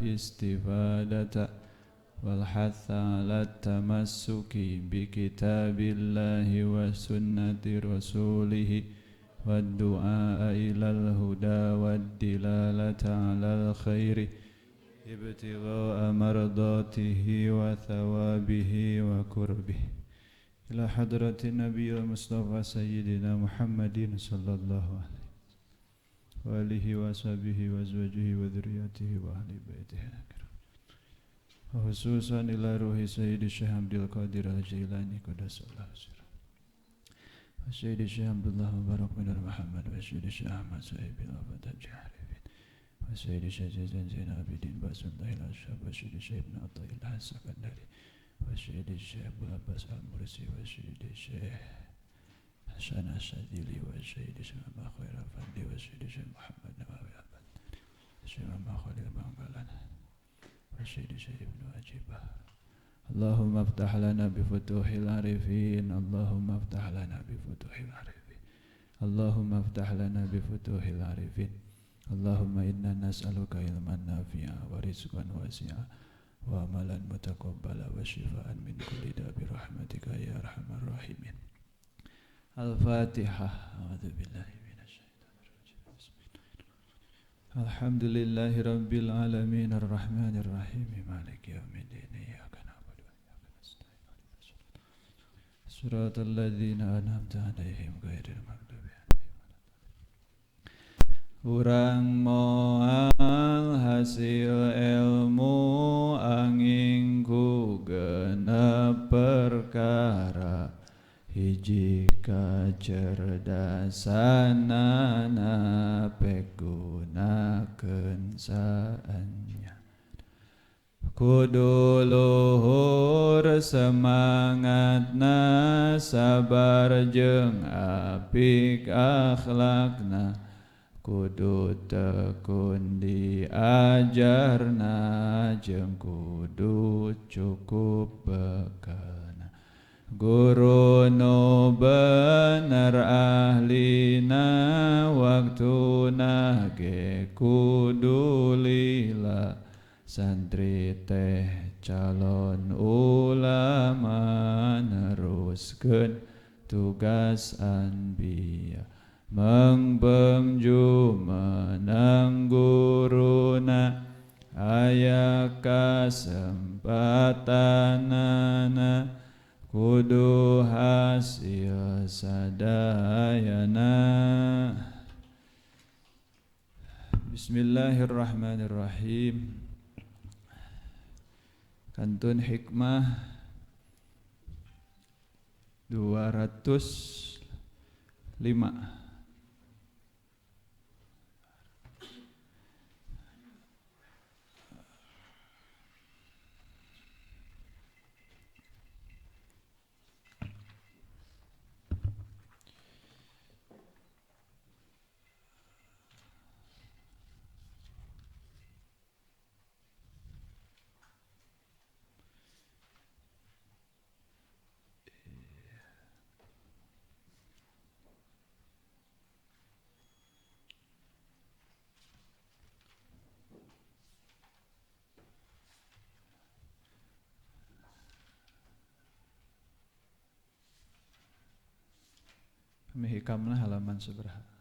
الاستفادة والحث على التمسك بكتاب الله وسنة رسوله والدعاء إلى الهدى والدلالة على الخير ابتغاء مرضاته وثوابه وقربه إلى حضرة النبي المصطفى سيدنا محمد صلى الله عليه وآله وصحبه وأزواجه وذريته وأهل بيته وخصوصا إلى روح سيد الشيخ عبد القادر الجيلاني قدس الله سره وسيد الشيخ عبد الله مبارك بن محمد وسيد الشيخ أحمد صاحب الوفاة الجعرفين وسيد الشيخ زين العابدين باس الله الأشرف وسيد الشيخ ابن عطية الله السكندري وسيد الشيخ أبو العباس المرسي وسيد الشيخ حسن الشاذلي وسيد الشيخ محمد خير أفندي وسيد الشيخ محمد نواوي أحمد وسيد محمد خليل بانغالان وسيد الشيخ ابن عجيبة اللهم افتح لنا بفتوح العارفين اللهم افتح لنا بفتوح العارفين اللهم افتح لنا بفتوح العارفين اللهم إنا نسألك علما نافعا ورزقا واسعا وعملا متقبلا وشفاء من كل داء برحمتك يا أرحم الراحمين. الفاتحة. أعوذ بالله من الشيطان الرجيم. الحمد لله رب العالمين الرحمن الرحيم مالك يوم الدين إياك نعبد وإياك نستعين صراط الذين أنعمت عليهم غير المغضوب عليهم. Urang moal hasil ilmu angingku genep perkara hiji kacerdasanana pigunakeun saanya kudu luhur semangatna sabar jeung apik akhlakna kudu tekun diajarna jeung kudu cukup bekalna guru nu bener ahlina waktuna ge kudu lila santri teh calon ulama neruskeun tugas anbiya mengbengju menang guruna aya kasempatanana kudu hasil sadayana. Bismillahirrahmanirrahim. Kantun hikmah 205. Hikamna halaman seberapa?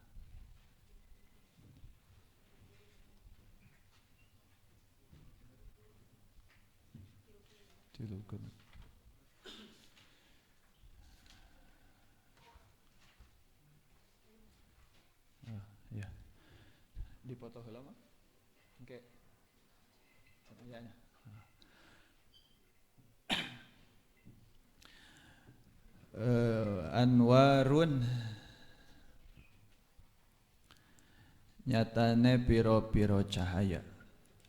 Tilukeun. Ya. Dipoto heula mah. Engke. Pertanyaannya. Anwarun nyatane piro-piro cahaya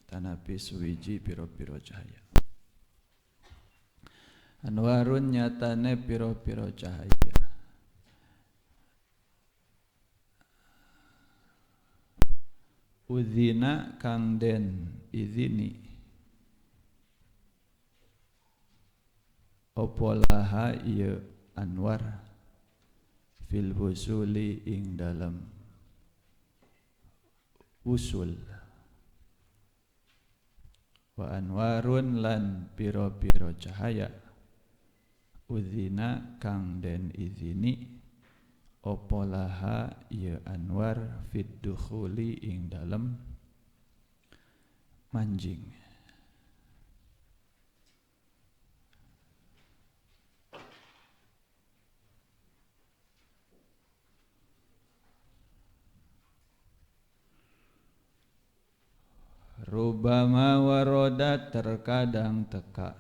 tanapi suwiji piro-piro cahaya. Anwarun nyatane piro-piro cahaya udzina kang den izini opolaha ieu anwar fil wusuli ing dalam usul wa anwarun lan piro-piro cahaya udzina kang den izini apa laha ya anwar fid dukhuli ing dalem manjing. Rubama waroda terkadang teka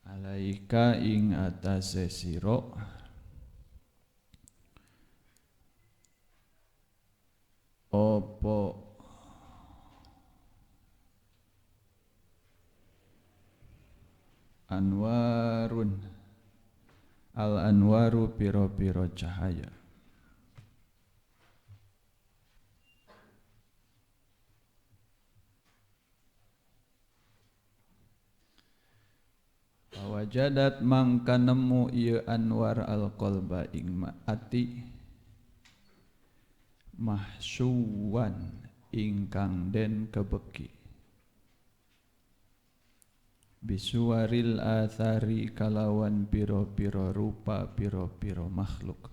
alaika ing atase sira opo anwarun al anwaru piro-piro cahaya wajadat mangka nemu ieu anwar al qalba ing ati mahsuwan ingkang den kebeki bisuwaril athari kalawan piro-piro rupa piro-piro makhluk.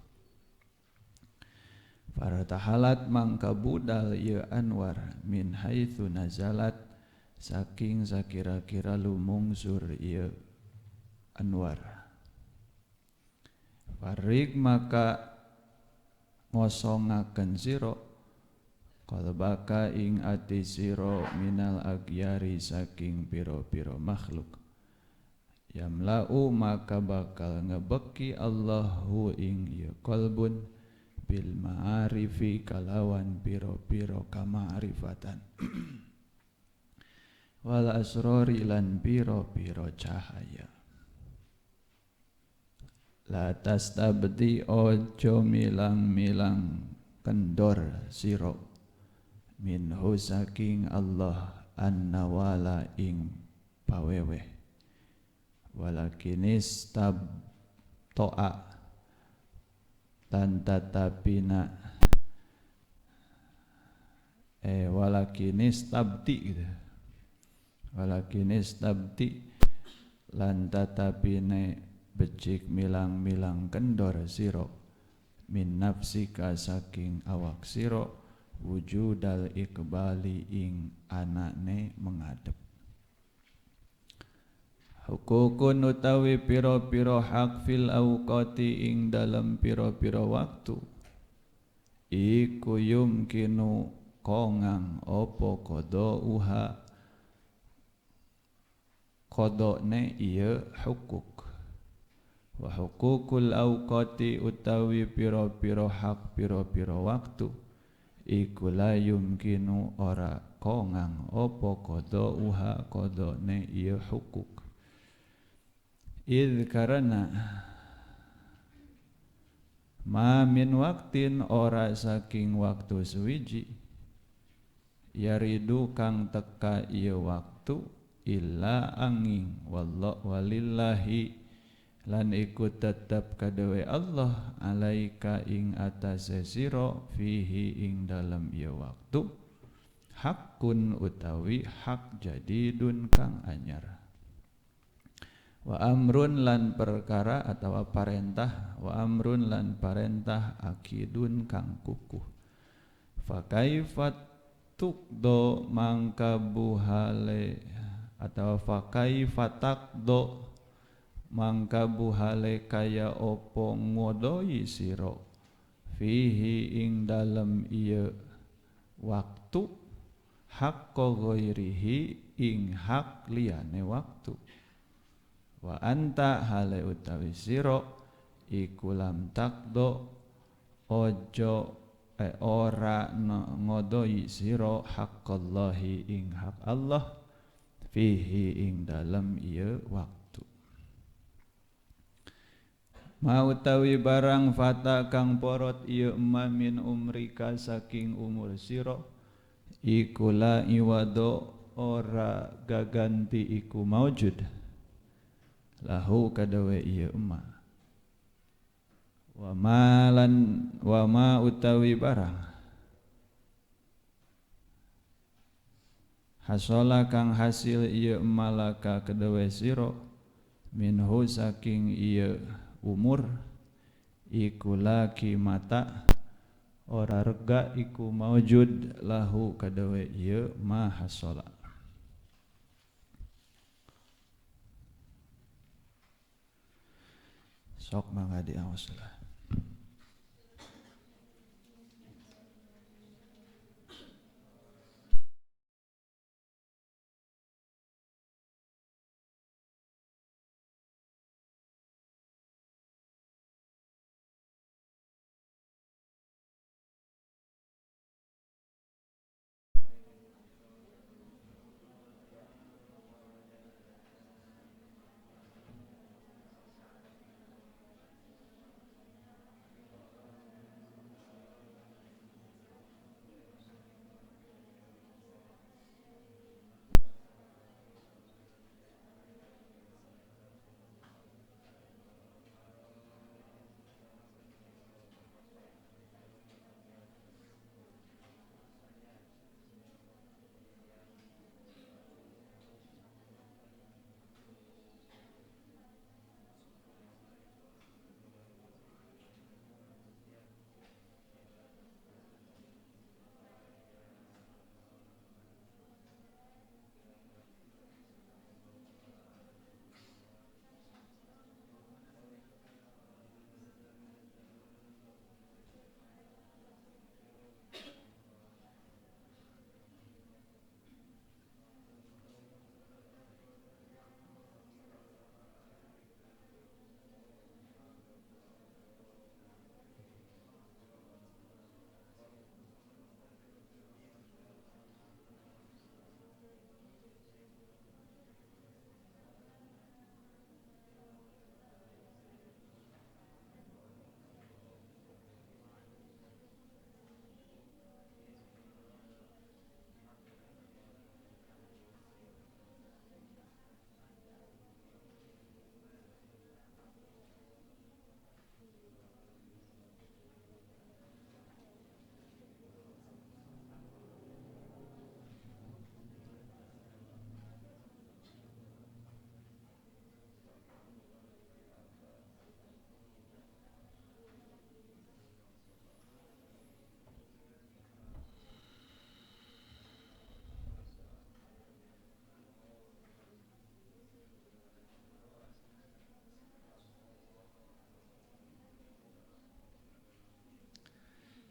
Faratahalat mangka budal ieu anwar min haitsu nazalat saking sakira-kira lumungsur ieu anwar. Farik maka ngosongaken sira qalbaka ing ati sira minal agyari saking piro-piro makhluk. Yamla'u maka bakal ngebeki Allahu ing ieu qalbun bil ma'arifi kalawan piro-piro kama'rifatan wal asrori lan piro-piro cahaya. La tastabdi ojo milang-milang kendor siro minhu saking Allah an-nawala ing pawewe walakinis tab to'a lan tatapina walakinis tabti gitu. Walakinis tabti lan tatapine becik milang-milang kendor siro min nafsika saking awak siro wujudal ikbali ing anane menghadap. Hukukun utawi piro-piro hak fil awqati ing dalam piro-piro waktu iku yumkinu kongang opo kodouha kodokne iya hukuk. Wa hukukul awqati utawi piro-piro hak piro-piro waktu iku la yumkinu ora kongang opo kodouha kodokne iya hukuk. Idh karena ma min waktin ora saking waktu suwiji yaridu kang teka iya waktu illa angin walillahi lan iku tetep kadewe Allah alaika ing atase sira fihi ing dalam iya waktu hakun utawi hak jadidun kang anyar. Wa amrun lan perkara atau parentah wa amrun lan parentah akidun kang kukuh. Fa kaifat tukdo mangka buhale atau fa kaifatak do mangka buhale kaya opo ngodoi siro fihi ing dalem iya waktu hakko ghairihi ing hak liyane waktu. Wa anta hale utawi siro iku lam takdo ojo ora ngodoi siro haqqallahi ing hak Allah fihi ing dalam iya waktu. Ma utawi barang fata kang porot iya emma min umrika saking umur siro iku la iwado ora gaganti iku maujud lahu kadawe iya emma wa ma utawi barang Hasola kang hasil ieu malaka kedewe siro minhu saking ieu umur iku laki mata ora rega iku maujud lahu kedewe ieu ma hasola. Sok mangga diaoslah.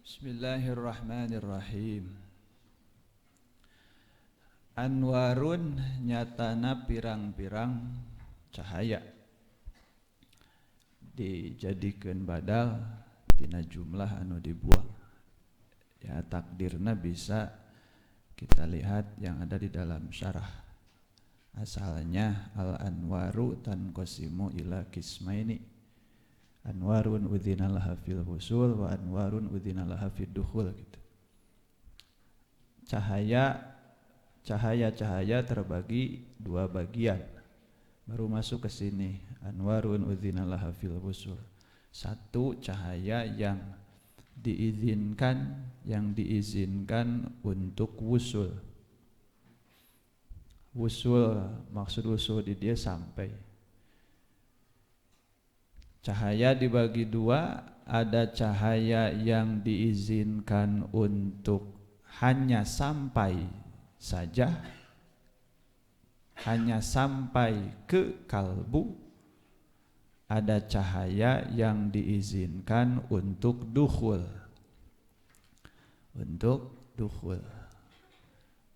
Bismillahirrahmanirrahim. Anwarun nyatana pirang-pirang cahaya dijadikeun badal tina jumlah anu dibuang. Ya takdirna bisa kita lihat yang ada di dalam syarah. Asalnya al-anwaru tanqasimu ila qismaini. Anwarun udzinalaha fil husul wa anwarun udzinalaha fid dukhul gitu. Cahaya terbagi dua bagian. Baru masuk ke sini anwarun udzinalaha fil husul. Satu cahaya yang diizinkan untuk wusul. Wusul maksud wusul di dia sampai. Cahaya dibagi dua, ada cahaya yang diizinkan untuk hanya sampai saja, hanya sampai ke kalbu. Ada cahaya yang diizinkan untuk dukhul. Untuk dukhul.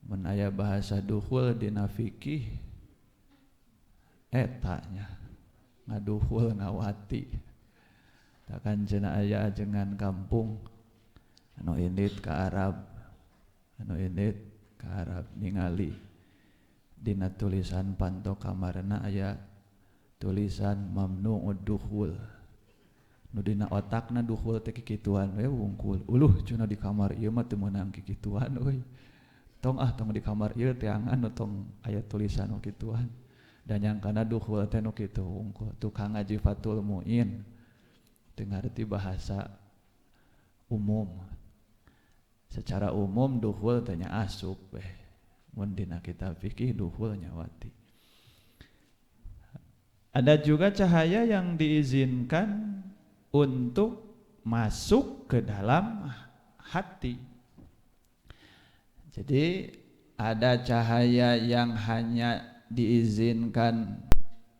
Mun aya bahasa dukhul dina fikih etanya ngaduhul ngawati takkan cenah aya ajengan kampung anu indit ka Arab ningali dina tulisan panto kamarna aya tulisan mamnu'ud dukhul nu dina otakna dukhul teh kikituan we wungkul uluh cenah di kamar ieu mah teu meunang kikituan euy tong di kamar ieu teh angan tong aya tulisan nu kituan. Dan yang kana dukhul teh nu kitu wungkul tukang ngaji Fathul Muin teu ngarti bahasa umum. Secara umum dukhul teh nya asup mun dina kitab fikih duhul nyawati. Ada juga cahaya yang diizinkan untuk masuk ke dalam hati. Jadi ada cahaya yang hanya diizinkan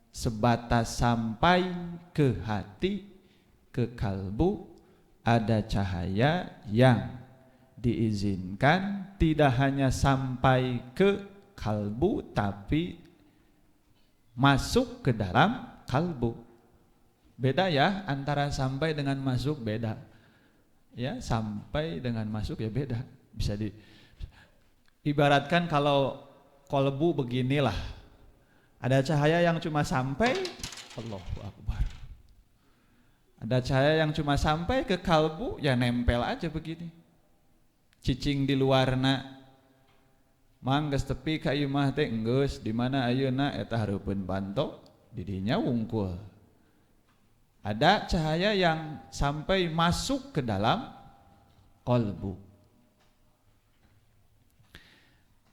sebatas sampai ke hati, ke kalbu. Ada cahaya yang diizinkan tidak hanya sampai ke kalbu tapi masuk ke dalam kalbu. Beda ya, antara sampai dengan masuk beda. Ya, sampai dengan masuk ya beda. Bisa ibaratkan kalau kolbu beginilah. Ada cahaya yang cuma sampai, Allahu Akbar. Ada cahaya yang cuma sampai ke kalbu, ya nempel aja begini. Cicing di luarna mang geus tepi ka ieu mah teh geus di mana ayeuna eta hareupeun bantok didinya wungkul. Ada cahaya yang sampai masuk ke dalam qalbu.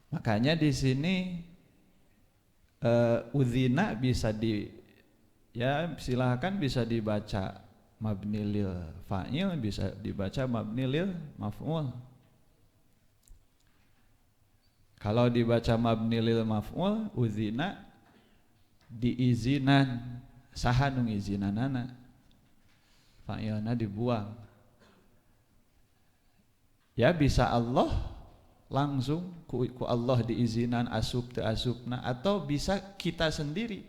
Makanya di sini udzina bisa silahkan bisa dibaca mabni lil fa'il, bisa dibaca mabni lil maf'ul. Kalau dibaca mabni lil maf'ul, udzina diizinan, saha nu ngizinanana? Fa'ilna dibuang. Ya bisa Allah langsung ku Allah diizinan asup teu asupna, atau bisa kita sendiri.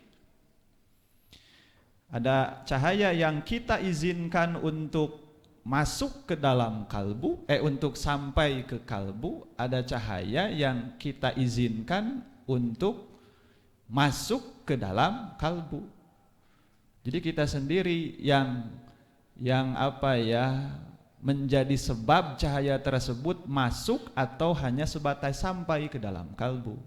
Ada cahaya yang kita izinkan untuk masuk ke dalam kalbu, untuk sampai ke kalbu. Ada cahaya yang kita izinkan untuk masuk ke dalam kalbu. Jadi kita sendiri yang menjadi sebab cahaya tersebut masuk atau hanya sebatas sampai ke dalam kalbu.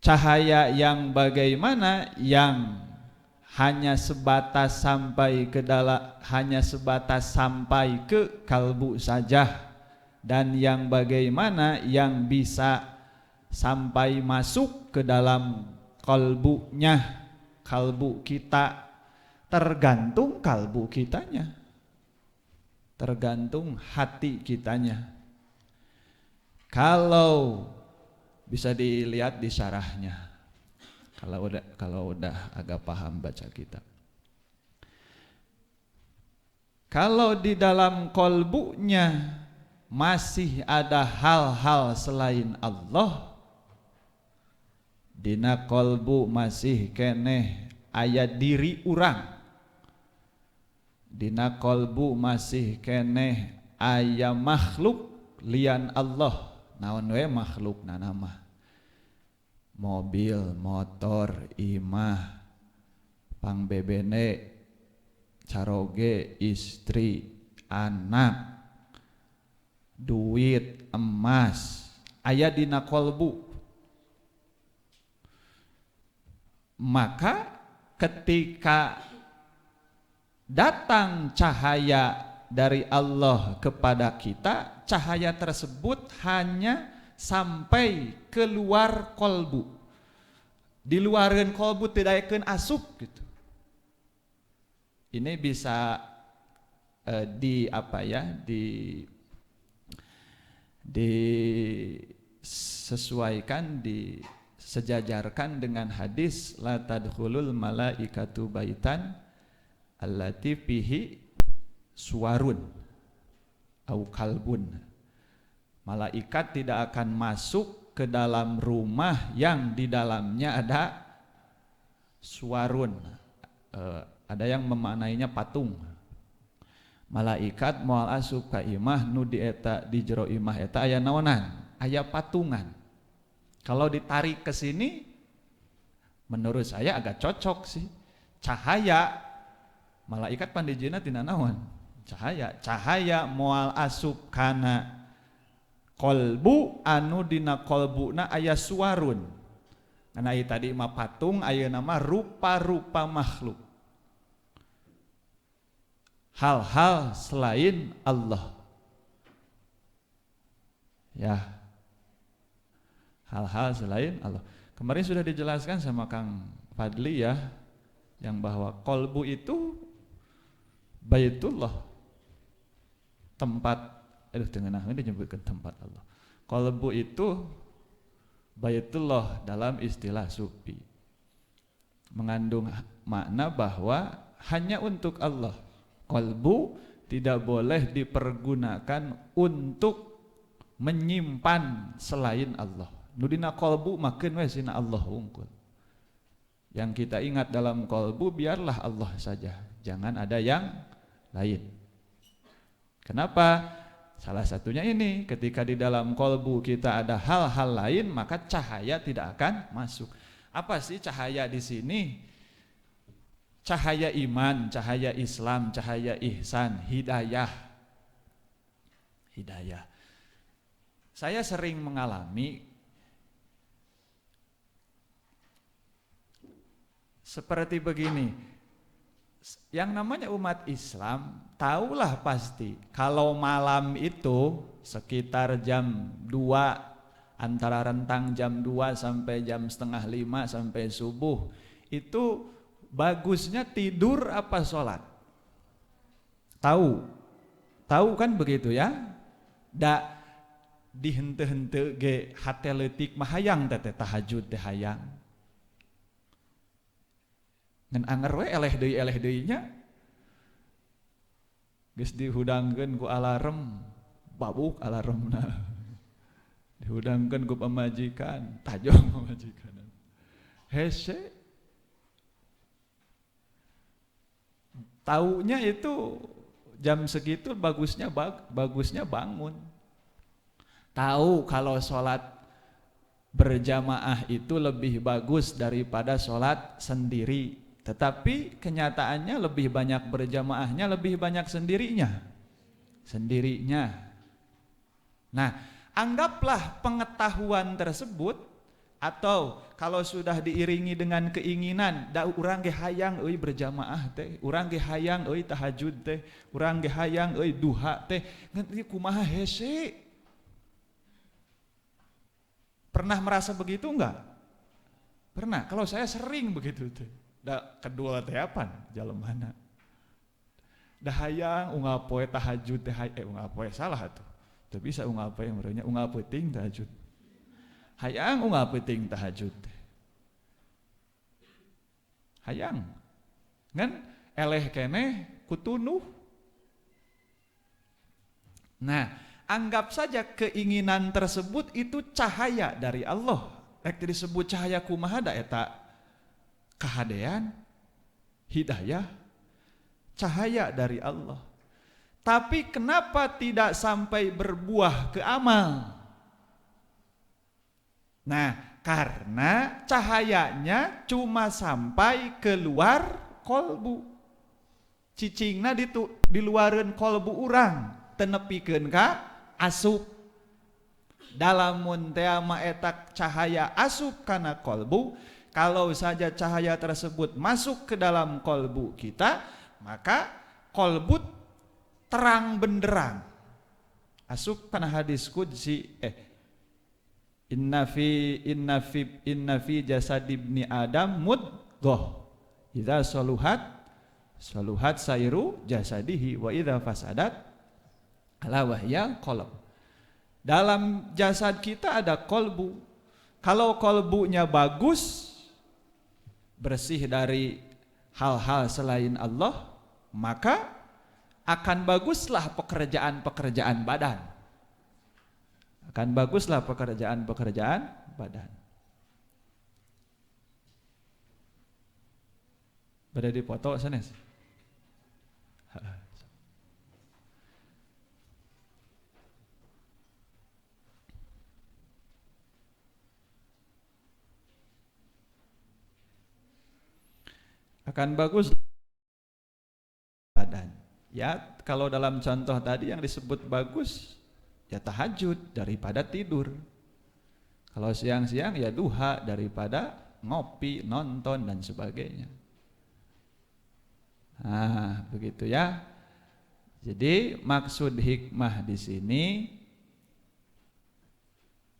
Cahaya yang bagaimana? Yang hanya sebatas sampai ke kalbu saja, dan yang bagaimana? Yang bisa sampai masuk ke dalam kalbunya, kalbu kita. Tergantung kalbu kitanya, tergantung hati kitanya. Kalau bisa dilihat di syarahnya, kalau udah agak paham baca kitab. Kalau di dalam kolbunya masih ada hal-hal selain Allah, dina kolbu masih keneh aya diri urang, dina kolbu masih keneh aya makhluk lian Allah. Naon we makhlukna nama? Mobil, motor, imah, pangbebene, caroge, istri, anak, duit, emas, aya dina kolbu. Maka ketika datang cahaya dari Allah kepada kita, cahaya tersebut hanya sampai keluar kolbu. Di luareun kolbu tidak akan asup gitu. Ini bisa disesuaikan, disejajarkan dengan hadis la tadkhulul malaikatu baitan allati fihi suwarun au kalbun. Malaikat tidak akan masuk ke dalam rumah yang di dalamnya ada suwarun. Ada yang memaknainya patung. Malaikat moal asup ka imah nu di jero imah eta aya naonan? Aya patungan. Kalau ditarik ke sini, menurut saya agak cocok sih. Cahaya malaikat pandijina tina naon? Cahaya moal asup kana kolbu anu dina kolbuna aya suwarun. Karena tadi mah patung, aya nama rupa-rupa makhluk. Hal-hal selain Allah. Ya, hal-hal selain Allah. Kemarin sudah dijelaskan sama Kang Fadli ya, yang bahwa kolbu itu Baitullah, tempat, tengah ini disebutkan tempat Allah. Kolbu itu Baitullah dalam istilah sufi, mengandung makna bahwa hanya untuk Allah. Kolbu tidak boleh dipergunakan untuk menyimpan selain Allah. Nudina kolbu makin wesina Allah unggul. Yang kita ingat dalam kolbu biarlah Allah saja, jangan ada yang lain. Kenapa? Salah satunya ini, ketika di dalam kolbu kita ada hal-hal lain, maka cahaya tidak akan masuk. Apa sih cahaya di sini? Cahaya iman, cahaya Islam, cahaya ihsan, hidayah. Hidayah. Saya sering mengalami seperti begini. Yang namanya umat Islam tahulah pasti kalau malam itu sekitar jam 2, antara rentang jam 2 sampai jam setengah 5 sampai subuh, itu bagusnya tidur apa sholat? Tahu kan begitu ya? Da dihente-hente ge hate leutik mah hayang teh tahajud teh hayang. Ngan anger we eleh deui nya. Geus dihudangkeun ku alarm, babuk alarmna. Dihudangkeun ku pamajikan, tajong pamajikan. Hese taunya itu jam segitu bagusnya bangun. Tahu kalau sholat berjamaah itu lebih bagus daripada sholat sendiri. Tetapi kenyataannya lebih banyak berjamaahnya, lebih banyak sendirinya. Nah, anggaplah pengetahuan tersebut, atau kalau sudah diiringi dengan keinginan, da urang ge hayang euy berjamaah teh, urang ge hayang euy tahajud teh, urang ge hayang euy duha teh, ngan kumaha hese? Pernah merasa begitu enggak? Pernah. Kalau saya sering begitu teh. Da kedua teh apaan? Jalemana. Da hayang unggal poe tahajud teh unggal poe salah atuh. Teu bisa unggal poe meureunnya unggal peuting tahajud. Hayang unggal peuting tahajud teh. Hayang. Ngan eleh keneh kutunuh. Nah, anggap saja keinginan tersebut itu cahaya dari Allah. Rek disebut cahaya kumaha da eta? Kahadean, hidayah, cahaya dari Allah. Tapi kenapa tidak sampai berbuah ke amal? Nah, karena cahayanya cuma sampai keluar kolbu. Cicingna diluareun kolbu urang, tenepikeun ka asup. Dalamun teh mah eta cahaya asup kana kolbu, kalau saja cahaya tersebut masuk ke dalam kolbu kita, maka kolbu terang benderang. Asup kana hadis qudsi inna fi jasad ibni adam mudghah idza saluhat sairu jasadihi wa idza fasadat ala wahya qalb. Dalam jasad kita ada kolbu. Kalau kolbunya bagus, bersih dari hal-hal selain Allah, maka akan baguslah pekerjaan-pekerjaan badan. Akan baguslah pekerjaan-pekerjaan badan. Bade dipoto sanes. Akan bagus badan. Ya, kalau dalam contoh tadi yang disebut bagus, ya tahajud daripada tidur. Kalau siang-siang ya duha daripada ngopi, nonton dan sebagainya. Nah, begitu ya. Jadi maksud hikmah di sini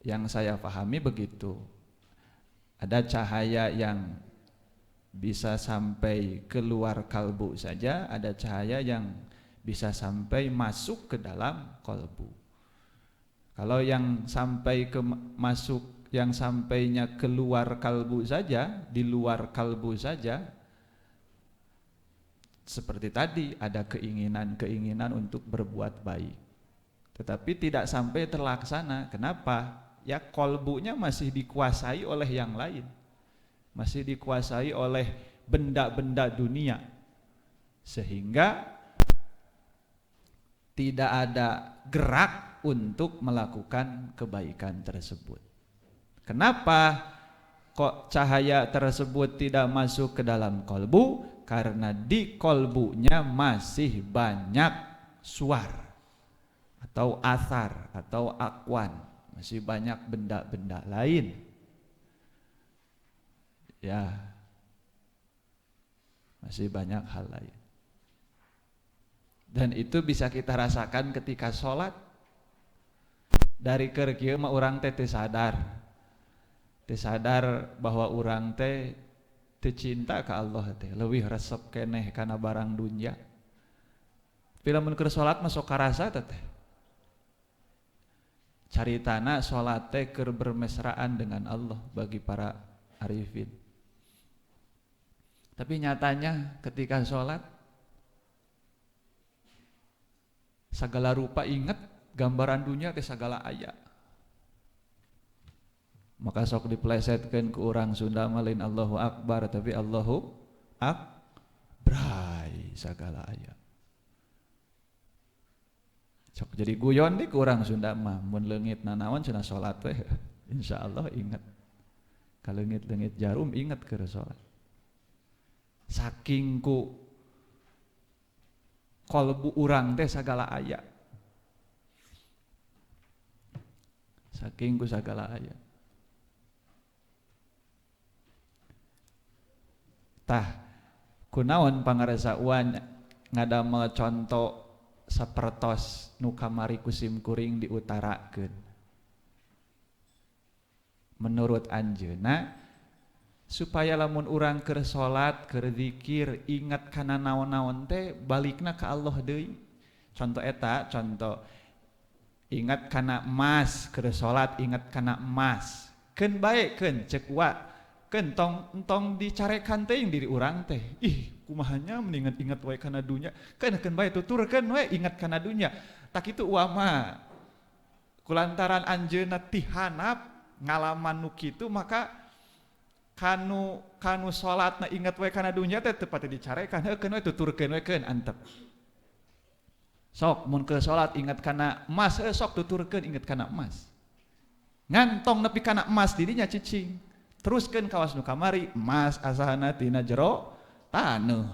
Yang saya pahami begitu. Ada cahaya yang bisa sampai keluar kalbu saja, ada cahaya yang bisa sampai masuk ke dalam kalbu. Kalau yang sampai ke masuk, yang sampainya keluar kalbu saja, di luar kalbu saja, seperti tadi ada keinginan-keinginan untuk berbuat baik, tetapi tidak sampai terlaksana. Kenapa? Ya kolbunya masih dikuasai oleh yang lain, masih dikuasai oleh benda-benda dunia, sehingga tidak ada gerak untuk melakukan kebaikan tersebut. Kenapa kok cahaya tersebut tidak masuk ke dalam kolbu? Karena di kolbunya masih banyak suar atau athar atau akwan, masih banyak benda-benda lain. Ya, masih banyak hal lain. Dan itu bisa kita rasakan ketika sholat. Dari kerkieu mah urang teh teu sadar bahwa urang teh teu cinta ka Allah teh, leuwih resep keneh kana barang dunya. Tapi lamun keur sholat mah sok karasa teh. Caritana sholat teh keur bermesraan dengan Allah bagi para arifin. Tapi nyatanya ketika sholat segala rupa ingat gambaran dunia teh segala aya. Maka sok diplesetkeun ku urang Sunda mah lain Allahu Akbar tapi Allahu Akbray segala aya. Sok jadi guyon di ku urang Sunda mah mun leungit nanaon cenah salat teh insyaallah ingat. Ka leungit-leungit jarum ingat keur salat. Saking ku kolbu urang teh sagala aya. Saking ku sagala aya. Tah kunaon pangaresa uan ngadamel conto sapertos nu kamari kusim kuring diutarakeun. Menurut anjeunna supaya lamun urang keur salat, keur zikir, ingat kana naon-naon teh balikna ka Allah deui. Conto eta, conto ingat kana emas, keur salat ingat kana emas. Keun bae keun ceuk wa. Keun tong dicarekan teuing diri urang teh. Ih, kumahanya mendingan ingat wae kana dunya. Keun bae tuturkeun we ingat kana dunya. Tak kitu wa mah kulantaran anjeunna tihanap ngalaman nu kitu maka kanu salatna ingat wae kana dunya teh teu pati dicarekan. Heukeun we tuturkeun we keun antep. Sok mun keur salat ingat kana emas, sok tuturkeun ingat kana emas. Ngantong nepi kana emas didinya cicing. Teruskeun kawas nu kamari, emas asalna tina jero taneuh.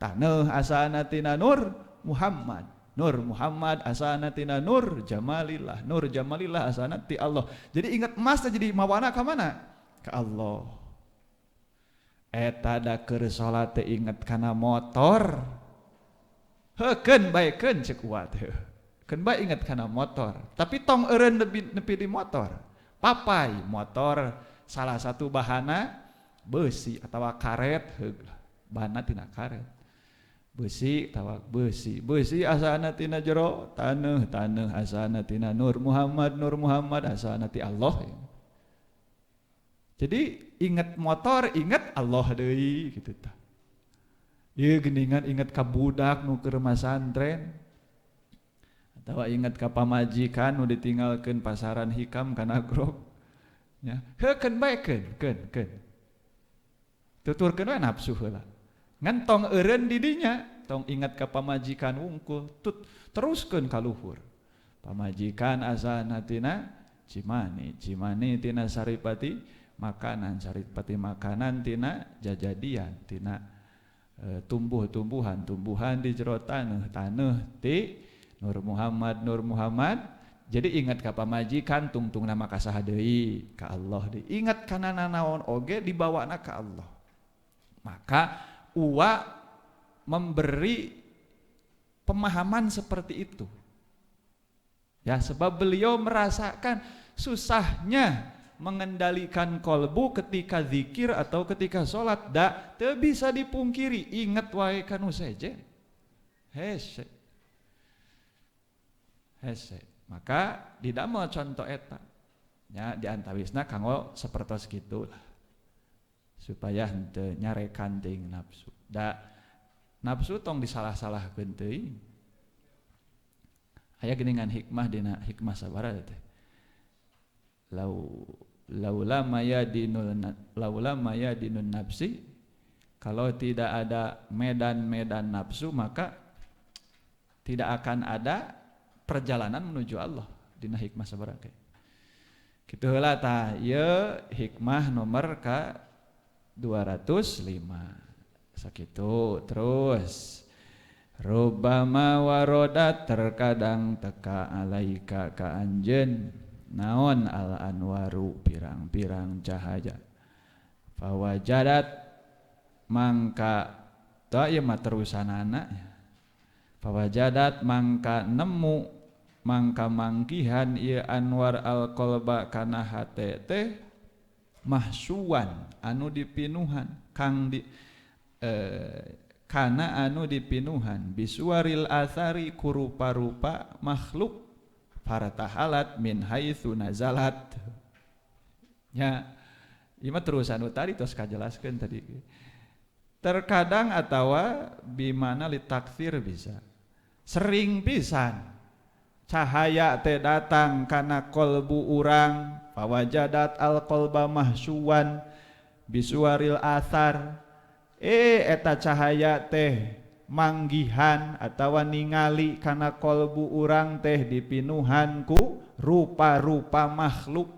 Taneuh asalna tina nur Muhammad. Nur Muhammad asalna tina nur Jamalillah. Nur Jamalillah asalna ti Allah. Jadi ingat emas teh jadi mawana ka mana? Ka Allah. Eta da keur salat teh inget kana motor. Heukeun bae keun ceuk wa teh. Keun bae inget kana motor. Tapi tong eureun nepi di motor. Papai motor salah satu bahana besi atau karet, bahanna tina karet. Besi atawa besi asalna tina jero taneuh asalna tina nur Muhammad asalna ti Allah. Jadi ingat motor, ingat Allah deui kitu tah. Ieu geuningan ingat ka budak nu keur masantren atawa ingat ka pamajikan nu ditinggalkeun pasaran hikam kana grog. Ya, heukeun bae keun. Tuturkeun we nafsu heula. Ngan tong eureun di dinya, tong ingat ka pamajikan wungkul, teruskeun ka luhur. Pamajikan asalna tina Cimani tina Saripati makanan tina jajadian, tina tumbuhan di jero taneuh ti Nur Muhammad. Jadi ingat ka pamajikan tungtung nama kasaha deui ka Allah deui. Ingat kana nanaon oge dibawana ka Allah. Maka uwa memberi pemahaman seperti itu. Ya, sebab beliau merasakan susahnya mengendalikan kolbu ketika zikir atau ketika sholat. Teu bisa dipungkiri, inget wae kanu sejen. Hese. Maka didamel contoh eta. Ya diantawisna kanggo sapertos kitu lah. Supaya henteu nyarekan teuing nafsu. Nafsu tong disalah-salahkeun teuing. Aya geuningan hikmah dina hikmah sabaraha teh. Laula mayadinun nafsi, kalau tidak ada medan-medan nafsu maka tidak akan ada perjalanan menuju Allah. Dina hikmah sabaraha teh. Kitu heula tah ieu hikmah nomor ka 205. Sakitu terus Rubbama warodat terkadang teka alaika ka anjeun naon al anwaru pirang-pirang cahaya fawajadat mangka ta ieu mah terusanana fawajadat mangka nemu mangka mangkihan ieu anwar al qalba kana hate teh mahsuwan anu dipinuhan kang di kana anu dipinuhan bisuaril athari kurupa-rupa makhluk faratahalat min haitsu nazalat. Ya ieu mah terusan tadi tos kajelaskeun tadi. Terkadang atawa bimana litakfir bisa sering pisan cahaya teh datang kana kolbu urang fawajadat al qalba mahsuwan bisuaril athar. Eta cahaya teh manggihan atawa ningali kana kolbu urang teh dipinuhan ku rupa-rupa makhluk.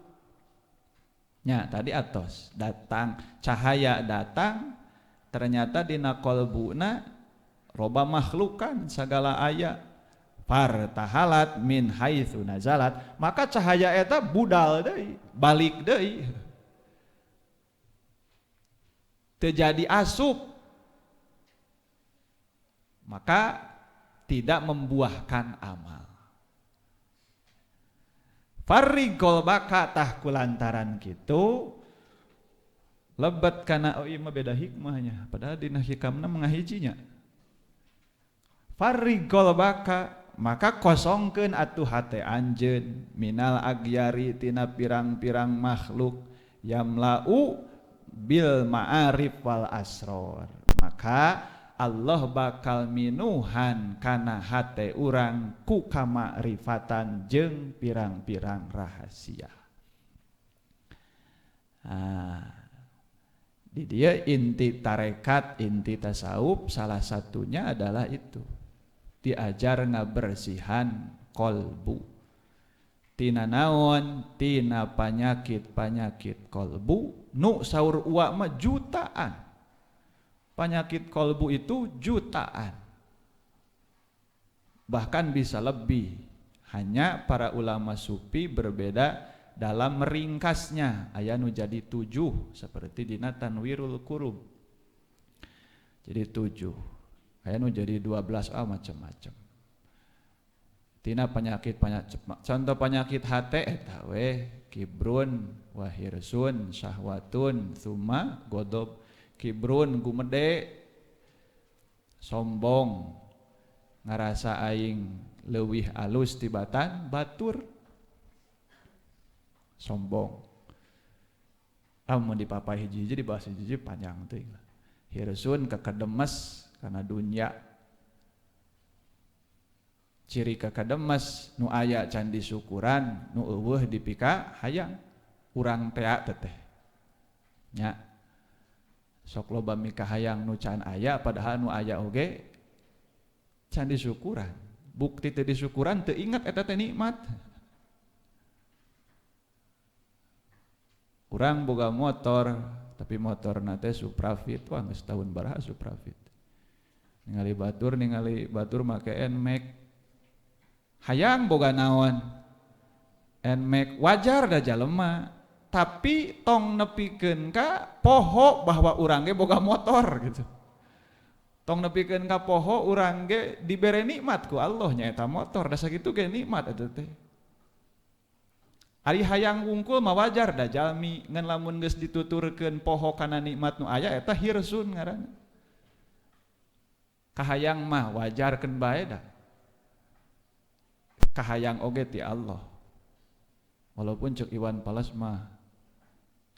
Nya tadi atos datang cahaya datang ternyata dina kolbuna roba makhlukan sagala aya fartahalat min haitsu nazalat maka cahaya eta budal deui balik deui. Terjadi asup maka tidak membuahkan amal. Farigol baka tah kulantaran kitu lebet kana ieu mah beda hikmahnya padahal dina hikamna mengahijinya. Farigol baka maka kosongkeun atuh hate anjeun minal agyari tina pirang-pirang makhluk yamlau bil ma'arif wal asror maka Allah bakal minuhan kana hate urang ku kamakrifatan jeung pirang-pirang rahasia. Di dia inti tarekat inti tasawuf salah satunya adalah itu diajar ngabersihan kolbu tina naon tina panyakit kolbu nu saur uwa mah jutaan. Penyakit kolbu itu jutaan. Bahkan bisa lebih. Hanya para ulama sufi berbeda dalam meringkasnya. Aya nu jadi 7 seperti dina Tanwirul Qurub. Jadi 7. Aya nu jadi 12 macam-macam. Tina penyakit contoh penyakit hate eta we kibrun wahirsun syahwatun tsumma godob. Kibrun gumede sombong ngarasa aing leuwih alus tibatan batur sombong. Amun dipapai hiji-hiji dibahas hiji-hiji panjang teuing. Hirsun kakademes kana dunya. Ciri kakademes nu aya can disukuran nu eueuh dipika hayang urang tea teteh. Nya sok loba mika hayang nu can aya padahal nu aya oge can disukuran. Bukti teu disukuran teu ingat eta teh nikmat. Urang boga motor tapi motorna teh Suprafit wah geus tahun baraha Suprafit. Ningali batur make NMAX. Hayang boga naon NMAX wajar da jalema tapi tong nepikeun ka poho bahwa urang ge boga motor gitu. Tong nepikeun ka poho urang ge dibere nikmat ku Allah nya eta motor da sakitu ge nikmat eta teh. Ari hayang wungkul mah wajar da jalmi ngan lamun geus dituturkeun poho kana nikmat nu aya eta hirsun ngaranna. Kahayang mah wajarkeun bae da. Kahayang oge ti Allah. Walaupun cek Iwan Fals mah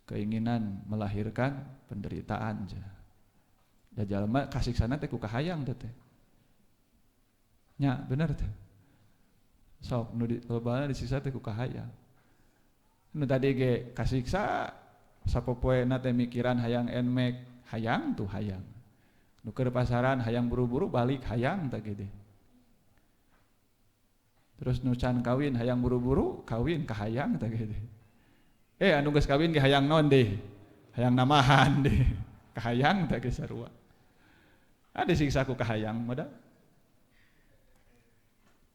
keinginan melahirkan penderitaan aja. Da jalma kasiksana teh ku kahayang teh. Nya bener teh. Sok nu di lobana disiksa teh ku kahayang. Nu tadi ge kasiksa sapopoena teh mikiran hayang enmek, hayang tuh hayang. Nu keur pasaran hayang buru-buru balik hayang teh gede. Terus nu can kawin hayang buru-buru kawin kahayang teh gede. Anu geus kawin ge hayang naon deh? Hayang namahan deh. Kahayang teh ge sarua. Ada siksa ku kahayang mah da.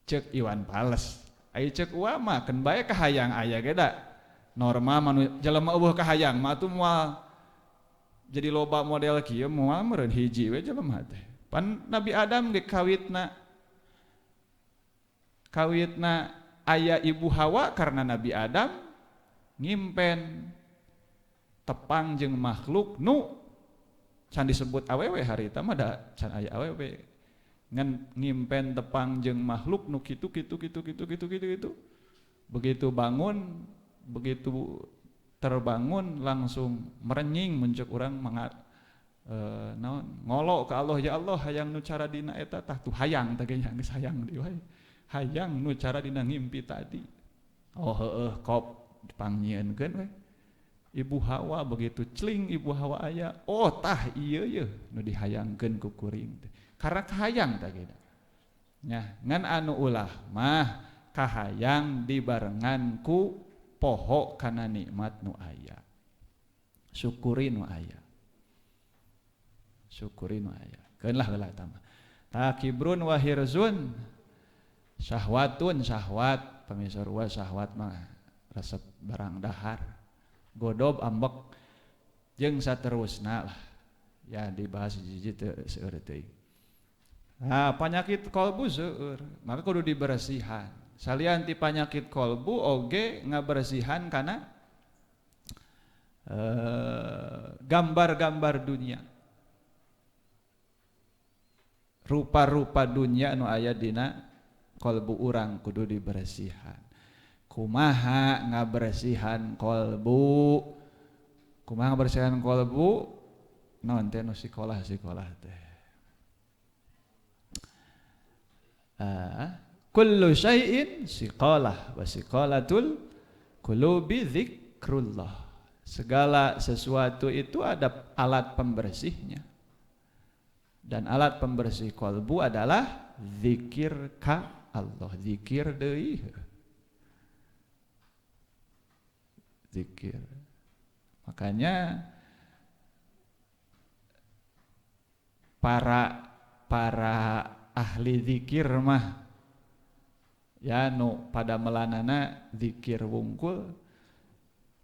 Cek Iwan Fals. Ai cek ua mah keun bae kahayang aya ge da. Norma manu jelema eueuh kahayang mah atuh moal jadi loba model kieu moal meureun hiji we jelema teh. Pan Nabi Adam ge kawitna aya ibu Hawa karena Nabi Adam ngimpen tepang jeung makhluk nu can disebut awewe harita mah da can aya awewe ngan ngimpen tepang jeung makhluk nu kitu. Begitu bangun, begitu terbangun langsung merenying muncul urang ngolo ke Allah, ya Allah hayang nu cara dina eta tah tu hayang teh nya geus hayang deui wae. Hayang nu cara dina ngimpi tadi. Oh heueuh kop dipanggieunkeun we. Ibu Hawa begitu celing ibu Hawa aya, oh tah ieu ye nu dihayangkeun ku kuring teh. Karena kahayang teh gitu. Nya ngan anu ulah mah kahayang dibarengan ku poho kana nikmat nu aya. Syukuri nu aya. Syukuri nu aya. Keun lah heula eta mah. Takibrun wa hirzun syahwatun syahwat pamisor wa syahwat mah resep barang dahar. Godob ambek jeung saterusna lah. Ya dibahas hiji teu seueur teuing. Nah, penyakit kolbu seueur, maka kudu diberesihan. Salian ti penyakit kolbu oge ngaberesihan kana gambar-gambar dunia. Rupa-rupa dunia anu aya dina kolbu urang kudu diberesihan. Kumaha ngaberesihan kolbu? Kumaha ngaberesihan kolbu? Naon teh nu sikolah teh. Kullu syai'in siqalah wa siqalatul qulubi dzikrullah. Segala sesuatu itu ada alat pembersihnya. Dan alat pembersih kolbu adalah zikir ka Allah, zikir deui. Zikir. Makanya para ahli zikir mah ya nu pada melanana zikir wungkul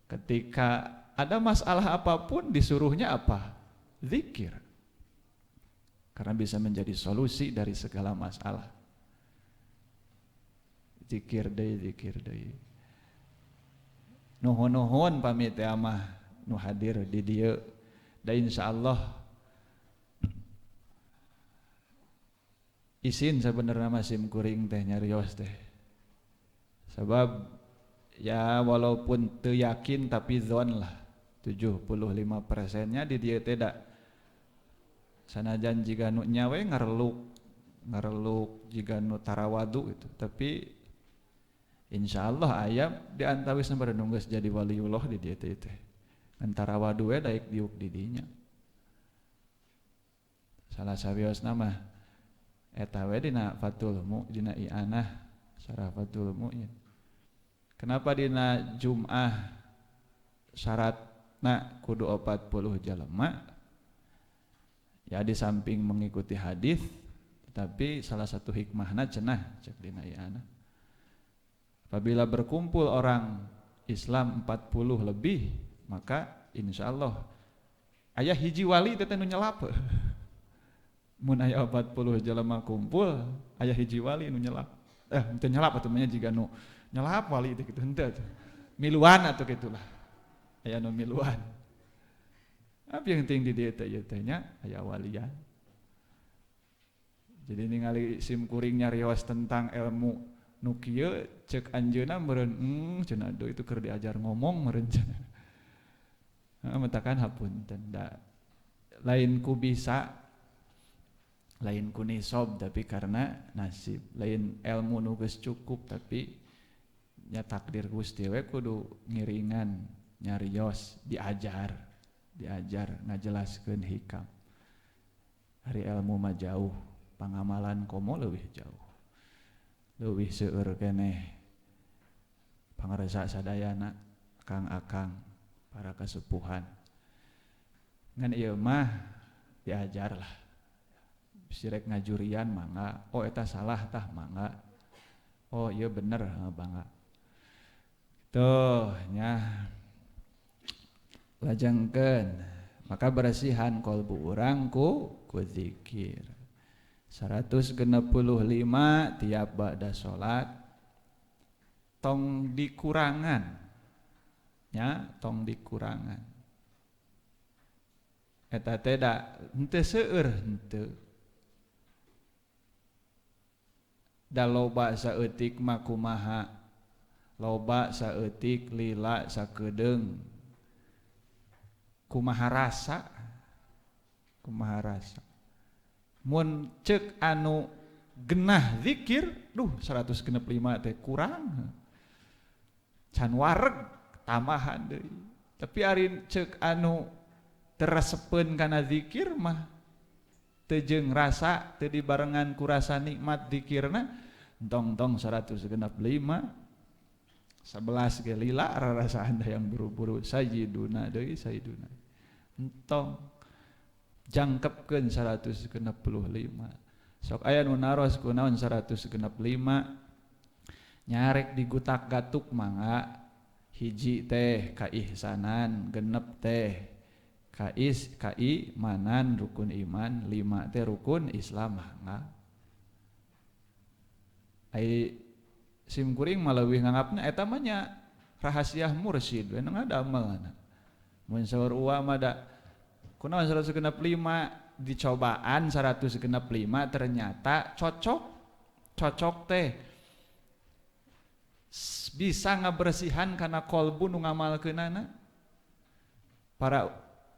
ketika ada masalah apapun disuruhnya apa? Zikir. Karena bisa menjadi solusi dari segala masalah. Zikir deui. Nuhun-nuhun pamit ya mah nu hadir di dieu. Da insyaallah isin sebenarnya masim kuring teh nyarios teh. Sebab ya walaupun teu yakin tapi zon lah 75%-nya di dieu teh da sanajan jiga nu nya we ngareluk jiga nu tarawadu itu, tapi insyaallah aya di antawis nu geus jadi waliullah di dieu teh ngan tarawadu we daek diuk di dinya. Salah sawiosna mah eta we dina Fathul Mu dina i'anah sarah Fathul Mu'in. Kenapa dina Jum'ah syaratna kudu 40 jalema? Ya di samping mengikuti hadis, tetapi salah satu hikmahna cenah cek dina i'anah. Apabila berkumpul orang Islam 40 lebih, maka insyaallah aya hiji wali teh nu nyelap. Mun aya 40 jalema kumpul, aya hiji wali nu nyelap. Teu nyelap atuh nya jiga nu nyelap wali teh kitu henteu. miluan atau gitulah. Aya nu miluan. Apa yang penting di dieu teh nya aya walian. Jadi ningali sim kuring nyarios tentang ilmu nu kieu ceuk anjeunna meureun cenah itu keur diajar ngomong meureun cenah. Matakan hapunten da lain ku bisa lain ku nisob tapi karena nasib, lain ilmu nu geus cukup tapi nya takdir Gusti we kudu ngiringan nyarios diajar ngajelaskeun hikam. Hari ilmu mah jauh, pangamalan komo leuwih jauh. Leuwih seueur keneh pangaresa sadayana akang-akang para kasepuhan. Ngan ieu mah diajar lah. Sirek ngajurian mangga, oh eta salah tah mangga. Oh ieu bener mangga. Tuh nya lajengkeun maka beresihan kolbu urang ku zikir. 165 tiap ba'da salat tong dikurangan nya tong dikurangan. Eta teh da henteu seueur henteu. Da loba saeutik mah kumaha? Loba saeutik lila sakedeung. Kumaha rasa? Mun ceuk anu genah zikir, 165 teh kurang. Can wareg tambahan deui. Tapi ari ceuk anu teresepeun kana zikir mah teu jeung rasa, teu dibarengan ku rasa nikmat zikirna, entong 165 11 ge lila rarasaan yang buru-buru sayyiduna deui sayyiduna. Entong jangkepkeun 165. Sok aya nu naros ku naon 165 nyarek digutak-gatuk mangga hiji teh kaihsanan, genep teh kaimanan rukun iman, 5 teh rukun Islam mangga. Ai sim kuring mah leuwih nganggapna eta mah nya rahasia mursyid we nu ngadamelna. Mun saur uwa mah da kunaon 165 dicobaan 165 ternyata cocok teh bisa ngabersihan kana kolbu nu ngamalkeunana.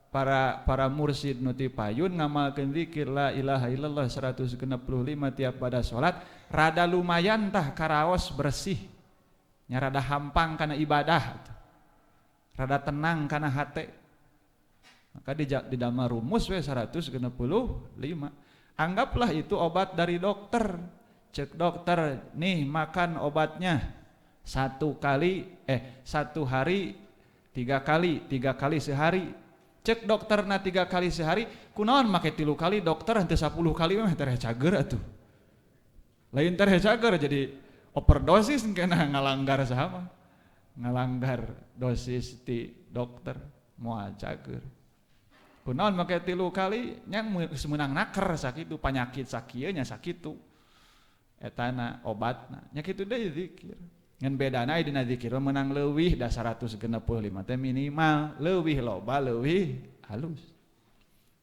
Para mursyid nu ti payun ngamalkeun zikir la ilaha illallah 165 tiap pada salat rada lumayan tah karaos bersih nya rada hampang kana ibadah rada tenang kana hate. Maka di dama rumus we 165. Anggaplah itu obat dari dokter. Cek dokter, nih makan obatnya 1 hari 3 kali sehari. Cek dokter na 3 kali sehari, kunaon make 3 kali dokter henteu 10 kali mah tereh cager atuh. Lain tereh cager jadi overdosis kena ngalanggar saha mah. Ngalanggar dosis ti dokter moal cager. Kunaon make 3 kali nya geus meunang naker sakitu panyakit sakieu nya sakitu. Etana obatna. Nya kitu deui zikir. Ngan bedana dina zikir menang leuwih da 165 teh minimal, leuwih loba leuwih halus.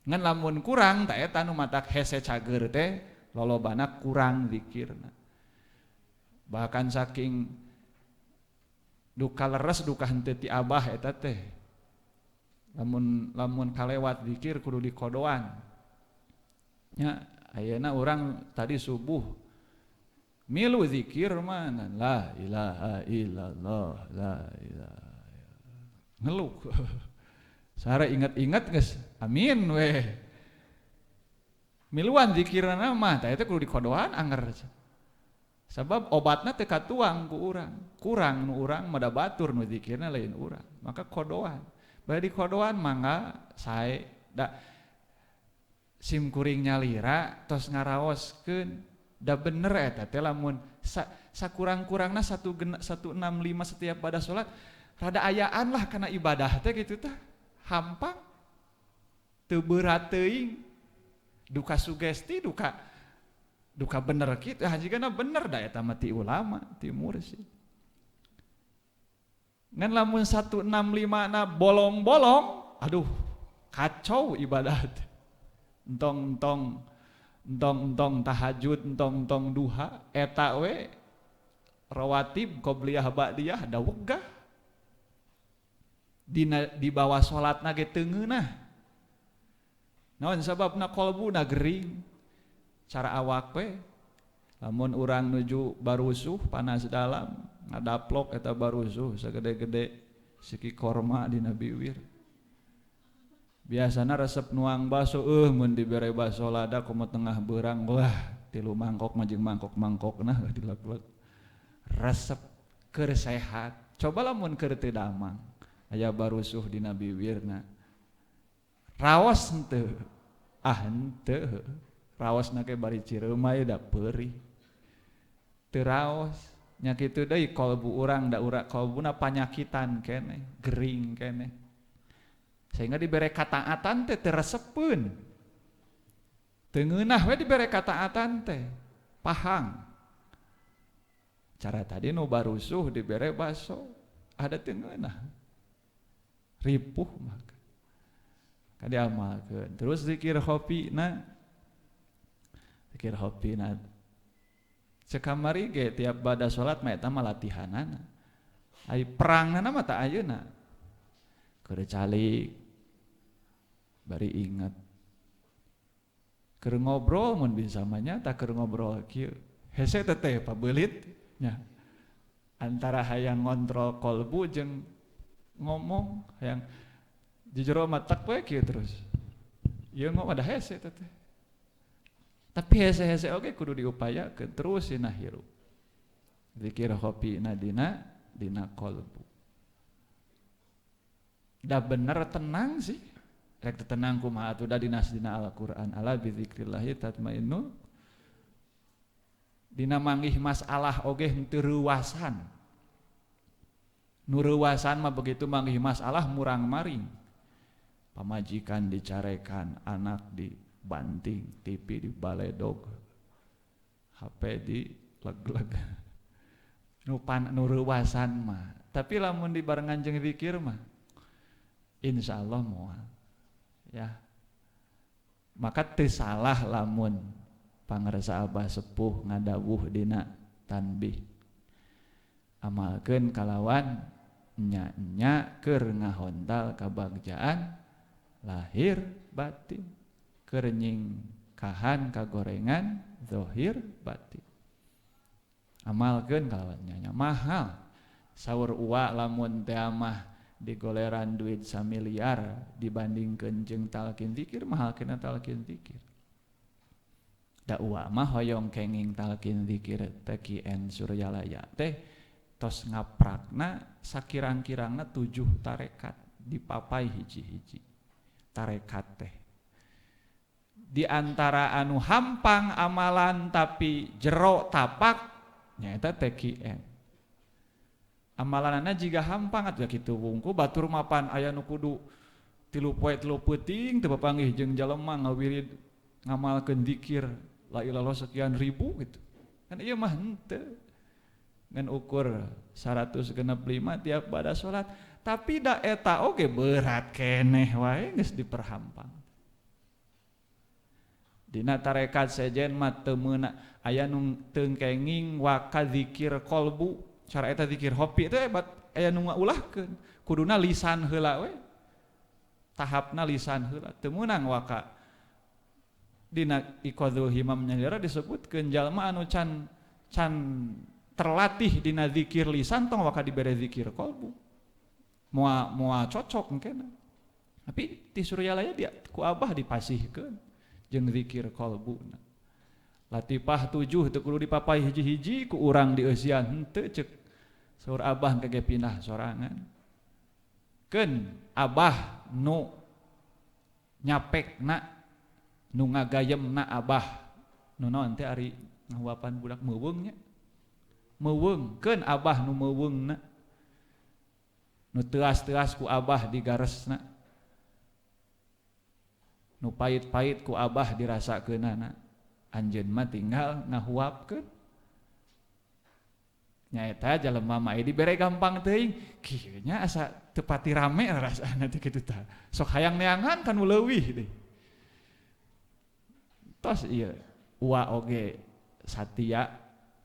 Ngan lamun kurang tah eta nu matak hese cager teh lolobana kurang zikirna. Bahkan saking duka leres duka henteu ti abah eta teh. Lamun kalewat zikir kudu dikodoan. Nya ayeuna urang tadi subuh milu zikir mana la ilaha illallah la ilaha ngeluk sare inget-inget geus amin we miluan zikirna mah tah eta kudu dikodoan anger sabab obatna teu katuang ku urang kurang nu urang mah da batur nu zikirna lain urang maka kodoan bari dikodoan mangga sae da sim kuring nyalira tos ngaraoskeun da bener eta teh lamun sakurang-kurangna 165 setiap pada salat rada ayaan lah kana ibadah teh kitu tah hampang teu berat teuing duka sugesti duka bener kitu hajigana bener da eta mah ti ulama ti mursyid Ngan lamun 165 na bolong-bolong, aduh kacau ibadat. Entong tahajud, entong duha, eta we rawatib qobliyah ba'diyah da wegah. Di bawah salatna ge teu ngeunah. Naon sababna qalbuna gering. Cara awak we lamun urang nuju barusuh panas dalam ngadaplok eta barusuh sagede-gede siki korma dina biwir. Biasana resep nuang baso mun dibere baso lada komo tengah beurang wah 3 mangkok majeng mangkok-mangkokna dilak-lak. Resep keur sehat. Coba lamun keur teu damang aya barusuh dina biwirna. Raos henteu. Henteu. Raosna ge bari cireumah da peurih. Teu raos. Nya kitu deui kalbu urang da kalbuna panyakitan keneh, gering keneh. Sehingga dibere kataatan teh teresepeun. Teu ngeunah we dibere kataatan teh. Pahang. Cara tadi nu barusuh dibere baso, ada teu ngeunah. Ripuh maka. Kadi amalkeun. Terus zikir khofina. Zikir khofina. Sekamari ge tiap bada salat mah eta mah latihanana. Ai perangna mah tah ayeuna. Keur calik bari ingat keur ngobrol mun bisa mah nya tah keur ngobrol kieu hese teh pabeulit nya antara hayang ngontrol kolbu jeung ngomong hayang di jero mah tek we kieu terus ieu ngomong ada hese teh tapi hese-hese oge kudu diupayakeun terus dina hirup zikir khofina dina kolbu da bener tenang sih rek tenang kumaha atuh da dina Al-Qur'an ala bi dzikrillah tatmainnu dina manggih masalah oge henteu reuwasan nu reuwasan mah begitu manggih masalah murang maring pamajikan dicarekan anak dibanting TV dibaledog HP dileg-leg nu reuwasan mah tapi lamun dibarengan jeung zikir mah insyaallah moal ya maka teu salah lamun pangarsa abah sepuh ngadawuh dina tanbih amalkeun kalawan nya keur ngahontal kabagjaan lahir batin keur nyingkahan kagorengan zahir batin amalkeun kalawan nya mahal saur uwa lamun teh mah digoleran duit 1 miliar dibandingkeun jeung talqin zikir mahal kena talqin zikir da uwa mah hoyong kenging talqin zikir teh kien suryalaya teh tos ngaprakna sakirang-kirangna 7 tarekat dipapai hiji-hiji tarekat teh di antara anu hampang amalan tapi jero tapak nyaeta teh kien amalanana jiga hampang atuh kitu wungku batur mapan aya nu kudu 3 poe 3 peuting teu papanggih jeung jalema ngawirid ngamalkeun zikir la ilaha sekian ribu gitu kan ieu mah henteu ngan ukur 165 tiap bada salat tapi da eta oge berat keneh wae geus diperhampang dina tarekat sejen mah teu meuna aya nu teu kenging wa kadzikir qalbu cara eta zikir hopi itu hebat aya nu ngaulahkeun kuduna lisan heula we tahapna lisan heula teu meunang waka dina iqadzul himam nyadera disebutkeun jalma anu can terlatih dina zikir lisan tong waka dibere zikir qalbu moal cocok engkena tapi ti suryalaya dia ku abah dipasihkeun jeung zikir qalbuna Latifah 7 teu kudu dipapai hiji-hiji ku urang di eusian henteu ceuk saur abah kage pindah sorangan keun abah nu nyapekna nu ngagayemna abah nu naon teh ari ngahuapan budak meuweung nya meuweung keun abah nu meuweungna nu teuas-teuas ku abah digaresna nu pait-pait ku abah dirasakeunana anjeun mah tinggal ngahuapkeun Nyaeta jelema mah dibere gampang teuing, kieu nya asa teu pati rame rasana teh kitu tah. Sok hayang neangan kan leuwih deui. Tos ieu wa oge satia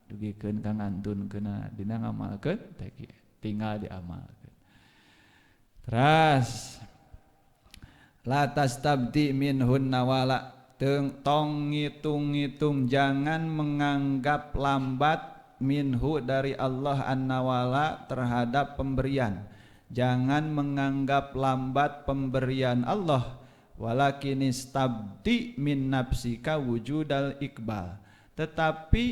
dugikeun ka ngantunkeunna dina ngamalkeun teh kieu, tinggal diamalkeun. Teras la tastabdi minhun nawala, tong ngitung-ngitung, jangan menganggap lambat minhu dari Allah an-nawala terhadap pemberian. Jangan menganggap lambat pemberian Allah. Walakin istabdi min nafsika wujudal iqbal. Tetapi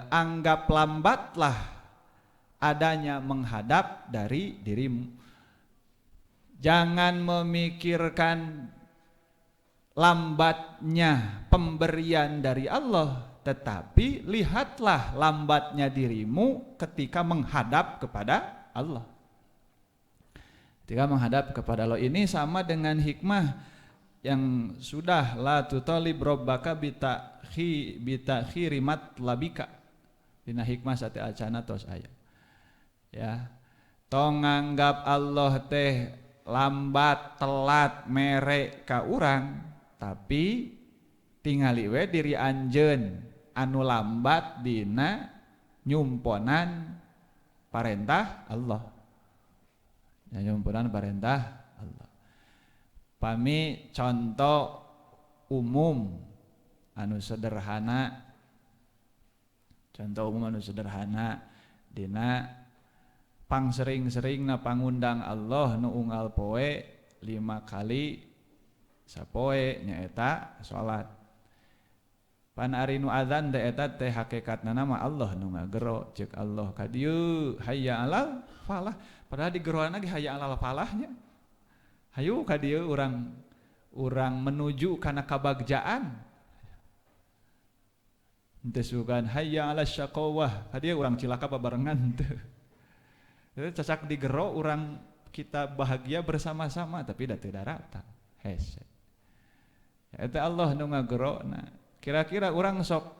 anggap lambatlah adanya menghadap dari dirimu. Jangan memikirkan lambatnya pemberian dari Allah, tetapi lihatlah lambatnya dirimu ketika menghadap kepada Allah. Ketika menghadap kepada Allah ini sama dengan hikmah yang sudah la tutalib rabbaka bitakhirimat labika. Dina hikmah sate acana tos aya. Ya. Tong nganggap Allah teh lambat, telat, mere ka urang, tapi tingali we diri anjeun anu lambat dina nyumponan parentah Allah. Ya, nyumponan parentah Allah. Pami contoh umum anu sederhana. Contoh umum anu sederhana dina pangsering-seringna pangundang Allah nu unggal poe 5 kali sapoe nyaeta salat. Pan ari nu adzan teh eta teh hakikatna nama Allah nu ngagero, ceuk Allah ka dieu hayya alal falah, padahal di geroana ge hayya alal falahnya. Hayu ka dieu urang menuju kana kabagjaan. Henteu sugan hayya alas syaqawah, ka dieu urang cilaka babarengan teu. Cacak digero urang kita bahagia bersama-sama tapi da teu darata hese. Eta Allah nu ngagerona. Kira-kira urang sok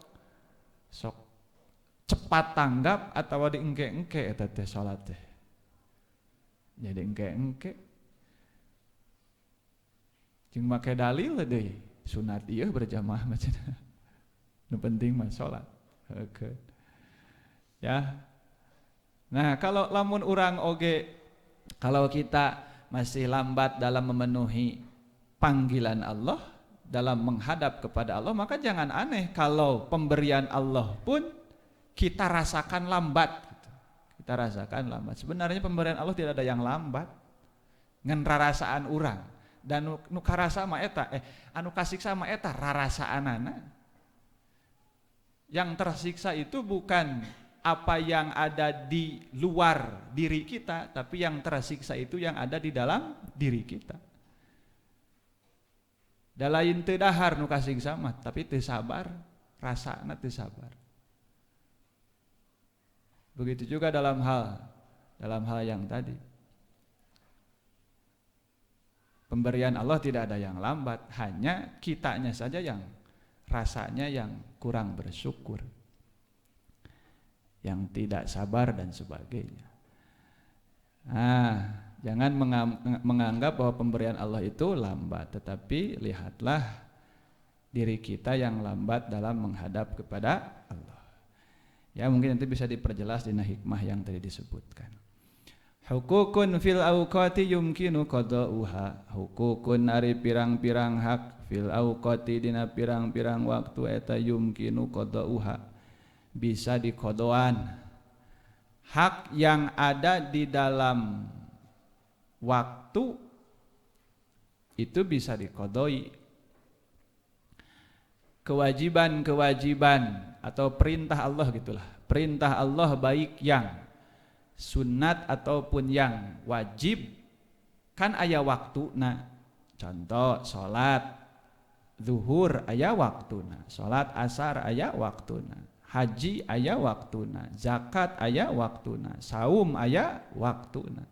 cepat tanggap atawa diengke-engke eta teh salat teh. Jadi engke-engke. Jeung make dalil deui sunat ieu berjamaah macana. Nu penting mah salat. Heukeun. Ya. Nah, kalau lamun urang oge, kalau kita masih lambat dalam memenuhi panggilan Allah, dalam menghadap kepada Allah, maka jangan aneh kalau pemberian Allah pun kita rasakan lambat. Kita rasakan lambat. Sebenarnya pemberian Allah tidak ada yang lambat. Ngan rarasaan urang. Dan nu karasa mah eta, anu kasiksa mah eta rarasaanana. Yang tersiksa itu bukan apa yang ada di luar diri kita, tapi yang tersiksa itu yang ada di dalam diri kita. Da lain teu dahar nu kasiksa mah, tapi teu sabar, rasana teu sabar. Begitu juga dalam hal yang tadi. Pemberian Allah tidak ada yang lambat, hanya kitanya saja yang rasanya yang kurang bersyukur, yang tidak sabar dan sebagainya. Jangan menganggap bahwa pemberian Allah itu lambat, tetapi lihatlah diri kita yang lambat dalam menghadap kepada Allah. Ya, mungkin nanti bisa diperjelas dina hikmah yang tadi disebutkan. Hukukun fil awqati yumkinu qada'uha. Hukukun ari pirang-pirang hak fil awqati dina pirang-pirang waktu eta yumkinu qada'uha. Bisa dikodoan. Hak yang ada di dalam waktu itu bisa dikodoi. Kewajiban-kewajiban atau perintah Allah gitulah. Perintah Allah baik yang sunat ataupun yang wajib kan aya waktuna. Contoh salat zuhur aya waktuna, salat asar aya waktuna, haji aya waktuna, zakat aya waktuna, saum aya waktuna.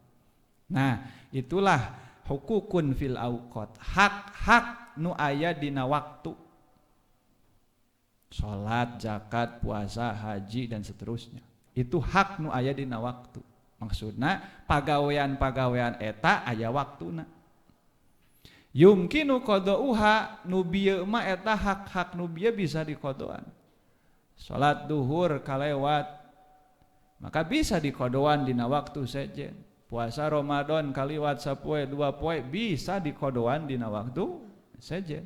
Nah, itulah hukukun fil awqat, hak-hak nu aya dina waktu. Salat, zakat, puasa, haji dan seterusnya. Itu hak nu aya dina waktu. Maksudna pagawean-pagawean eta aya waktuna. Yumkinu qada'uha nu bieu mah eta hak-hak nu bieu bisa diqadoan. Salat duhur kalewat maka bisa diqadoan dina waktu sejen. Puasa Ramadan kaliwat sapoe 2 poe bisa diqadoan dina waktu sejen.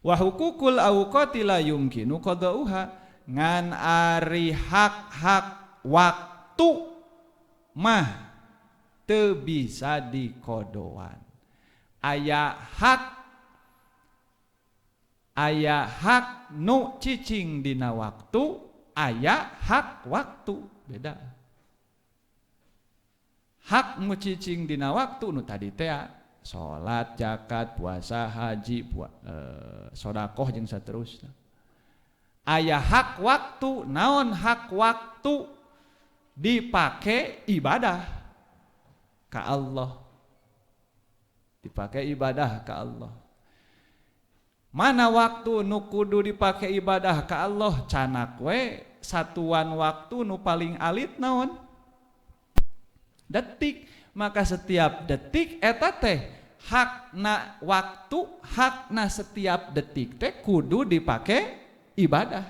Wa hukukul awqati la yumkinu qada'uha ngan ari hak-hak waktu mah teu bisa diqadoan. Aya hak nu cicing dina waktu, aya hak waktu beda. Hak nu cicing dina waktu nu tadi teh salat, zakat, puasa, haji, sedekah jeung saterusna. Aya hak waktu, naon hak waktu dipake ibadah ka Allah. Dipakai ibadah ka Allah. Mana waktu nu kudu dipake ibadah ka Allah? Canak we satuan waktu nu paling alit naon? Detik. Maka setiap detik eta teh hakna waktu, hakna setiap detik teh kudu dipake ibadah.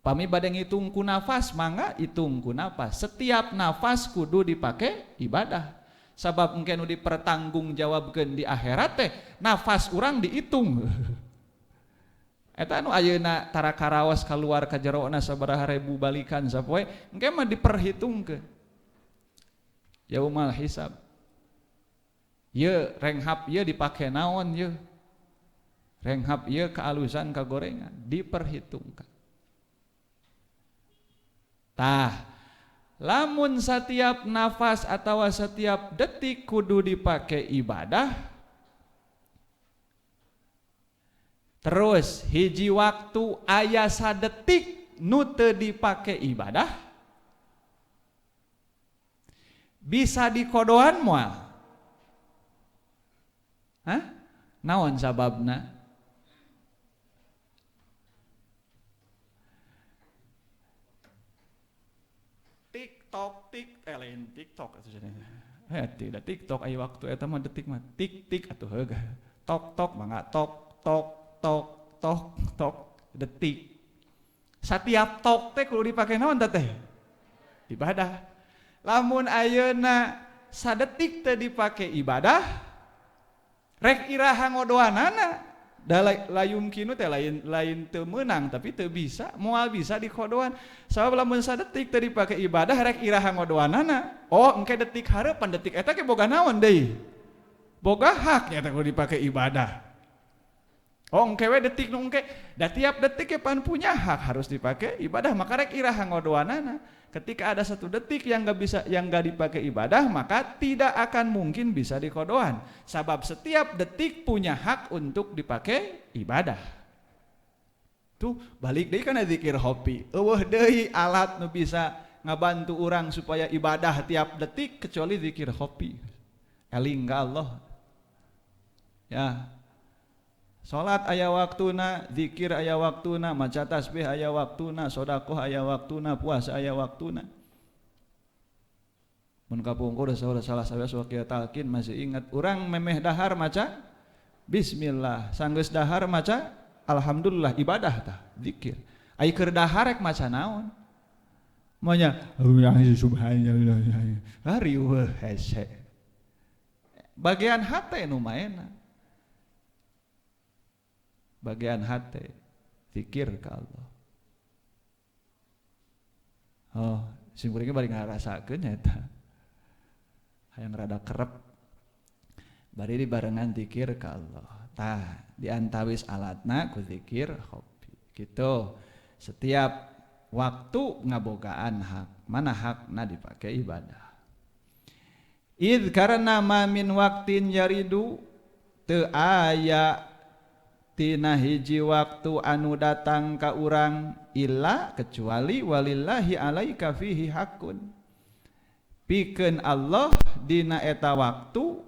Pami bade ngitung ku nafas mangga hitung ku nafas. Setiap nafas kudu dipake ibadah. Sabab engke nu dipertanggungjawabkeun di akhirat teh nafas urang dihitung. Eta nu ayeuna tara karaos kaluar ka jerona sabaraha ribu balikan sapoe engke mah diperhitungkeun. Yaumal hisab. Ye renghap ye dipake naon ye? Renghap ye kaalusan kagorengan diperhitungkan. Tah lamun setiap nafas atau setiap detik kudu dipake ibadah, terus hiji waktu aya sadetik nu teu dipake ibadah, bisa dikodoan moal. Hah? Naon sababna? Lain TikTok atuh cenah. Tidak TikTok aya waktu eta mah detik mah tik atuh heugah. Tok mangga tok detik. Satiap tok teh kudu dipake naon teh? Ibadah. Lamun ayeuna sadetik teh dipake ibadah, rek iraha ngodoanana da layumkinu teh lain teu meunang tapi teu bisa, moal bisa dikodoan. Sabab lamun sadetik teh dipake ibadah rek iraha ngodoanana. Oh, engke detik hareupan detik eta ge boga naon deui? Boga hak nya teh kudu dipake ibadah. Oh, engke we detik nu engke da tiap detik ge pan punya hak harus dipake ibadah, maka rek iraha ngodoanana. Ketika ada satu detik yang gak dipakai ibadah, maka tidak akan mungkin bisa dikodoan. Sebab setiap detik punya hak untuk dipakai ibadah. Tuh balik deui kana zikir hopi. Eueuh deui alat nu bisa ngabantu orang supaya ibadah tiap detik kecuali zikir hopi. Eling ka Allah. Ya. Salat aya waktuna, zikir aya waktuna, maca tasbih aya waktuna, sedekah aya waktuna, puasa aya waktuna. Mun kapungkur salah saweas wakieu talqin masih ingat urang memeh dahar maca bismillah, sanggeus dahar maca alhamdulillah, ibadah tah, zikir. Ai keur dahar rek maca naon? Monya subhanallah. Riweuh hese. Bagian hate nu maena. Bagian hati zikir ke Allah. Oh, simkuringnya bari ngarasakeun eta. Hayang rada kerep. Bari dibarengan zikir ke Allah. Tah, diantawis alatna ku zikir hobi. Gitu. Setiap waktu ngabogaan hak. Mana hakna dipake ibadah. Id karena ma min waktin yaridu teu aya tina hiji waktu anu datang ka urang illa kecuali walillahi alaika fihi hakun. Pikeun Allah dina eta waktu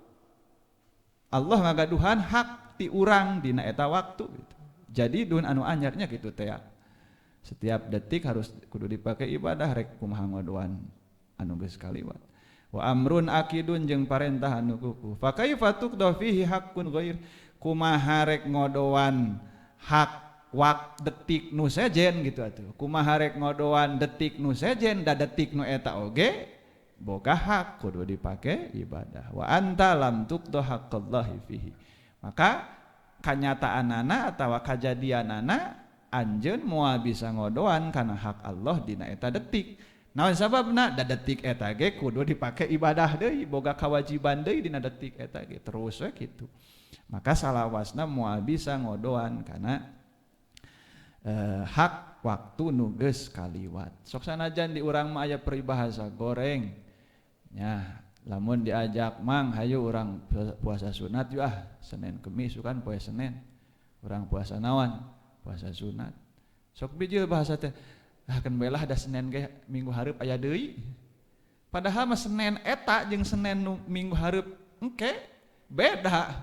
Allah ngagaduhan hak ti urang dina eta waktu gitu. Jadi dun anu anyarnya gitu teh. Setiap detik harus kudu dipakai ibadah rek kumaha ngodoan anu geus kaliwat. Wa amrun akidun jeung parentah anu kukuh. Fa kaifa tuqda fihi haqqun ghair? Kumaha rek ngodoan hak detik nu sejen gitu atuh. Kumaha rek ngodoan detik nu sejen da detik nu eta oge boga hak kudu dipake ibadah. Wa anta lam tuqda haqqallahi fihi. Maka kanyataanana atawa kajadianana anjeun moal bisa ngodoan kana hak Allah dina eta detik. Naon sababna? Da detik eta ge kudu dipake ibadah deui, boga kawajiban deui dina detik eta ge. Terus we kitu. Maka salawasna moal bisa ngodoan kana hak waktu nu geus kaliwat. Sok sanajan di urang mah aya peribahasa goreng. Nya, lamun diajak mang hayu urang puasa sunat yeuh Senin Kemis kan poe Senin. Urang puasa naon? Puasa sunat. Sok bijil bahasa teh kan belah da Senin ge minggu hareup aya deui. Padahal mah Senin eta jeung Senin nu minggu hareup engke beda.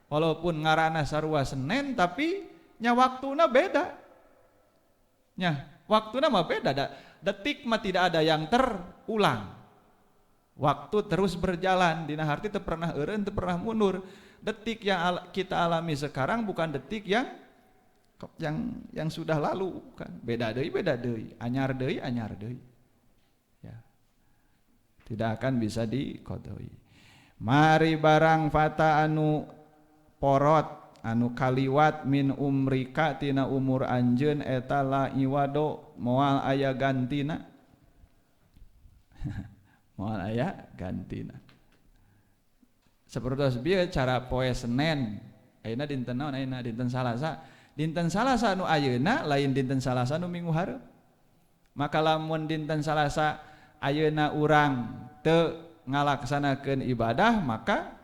Walaupun ngaranna sarua Senin tapi nya waktuna beda. Nya waktuna mah beda. Detik mah tidak ada yang terulang. Waktu terus berjalan dina harti teu pernah eureun teu pernah mundur. Detik yang kita alami sekarang bukan detik yang sudah lalu kan. Beda deui, anyar deui. Ya. Tidak akan bisa diqodoi. Mari barang fata anu porot anu kaliwat min umrika tina umur anjeun eta la iwado moal aya gantina. Moal aya gantina. Sapertos bieu cara poe Senin. Ayeuna dinten naon? Ayeuna dinten Salasa. Dinten Salasa nu ayeuna lain dinten Salasa nu minggu hareup. Maka lamun dinten Salasa ayeuna urang teu ngalaksanakeun ibadah, maka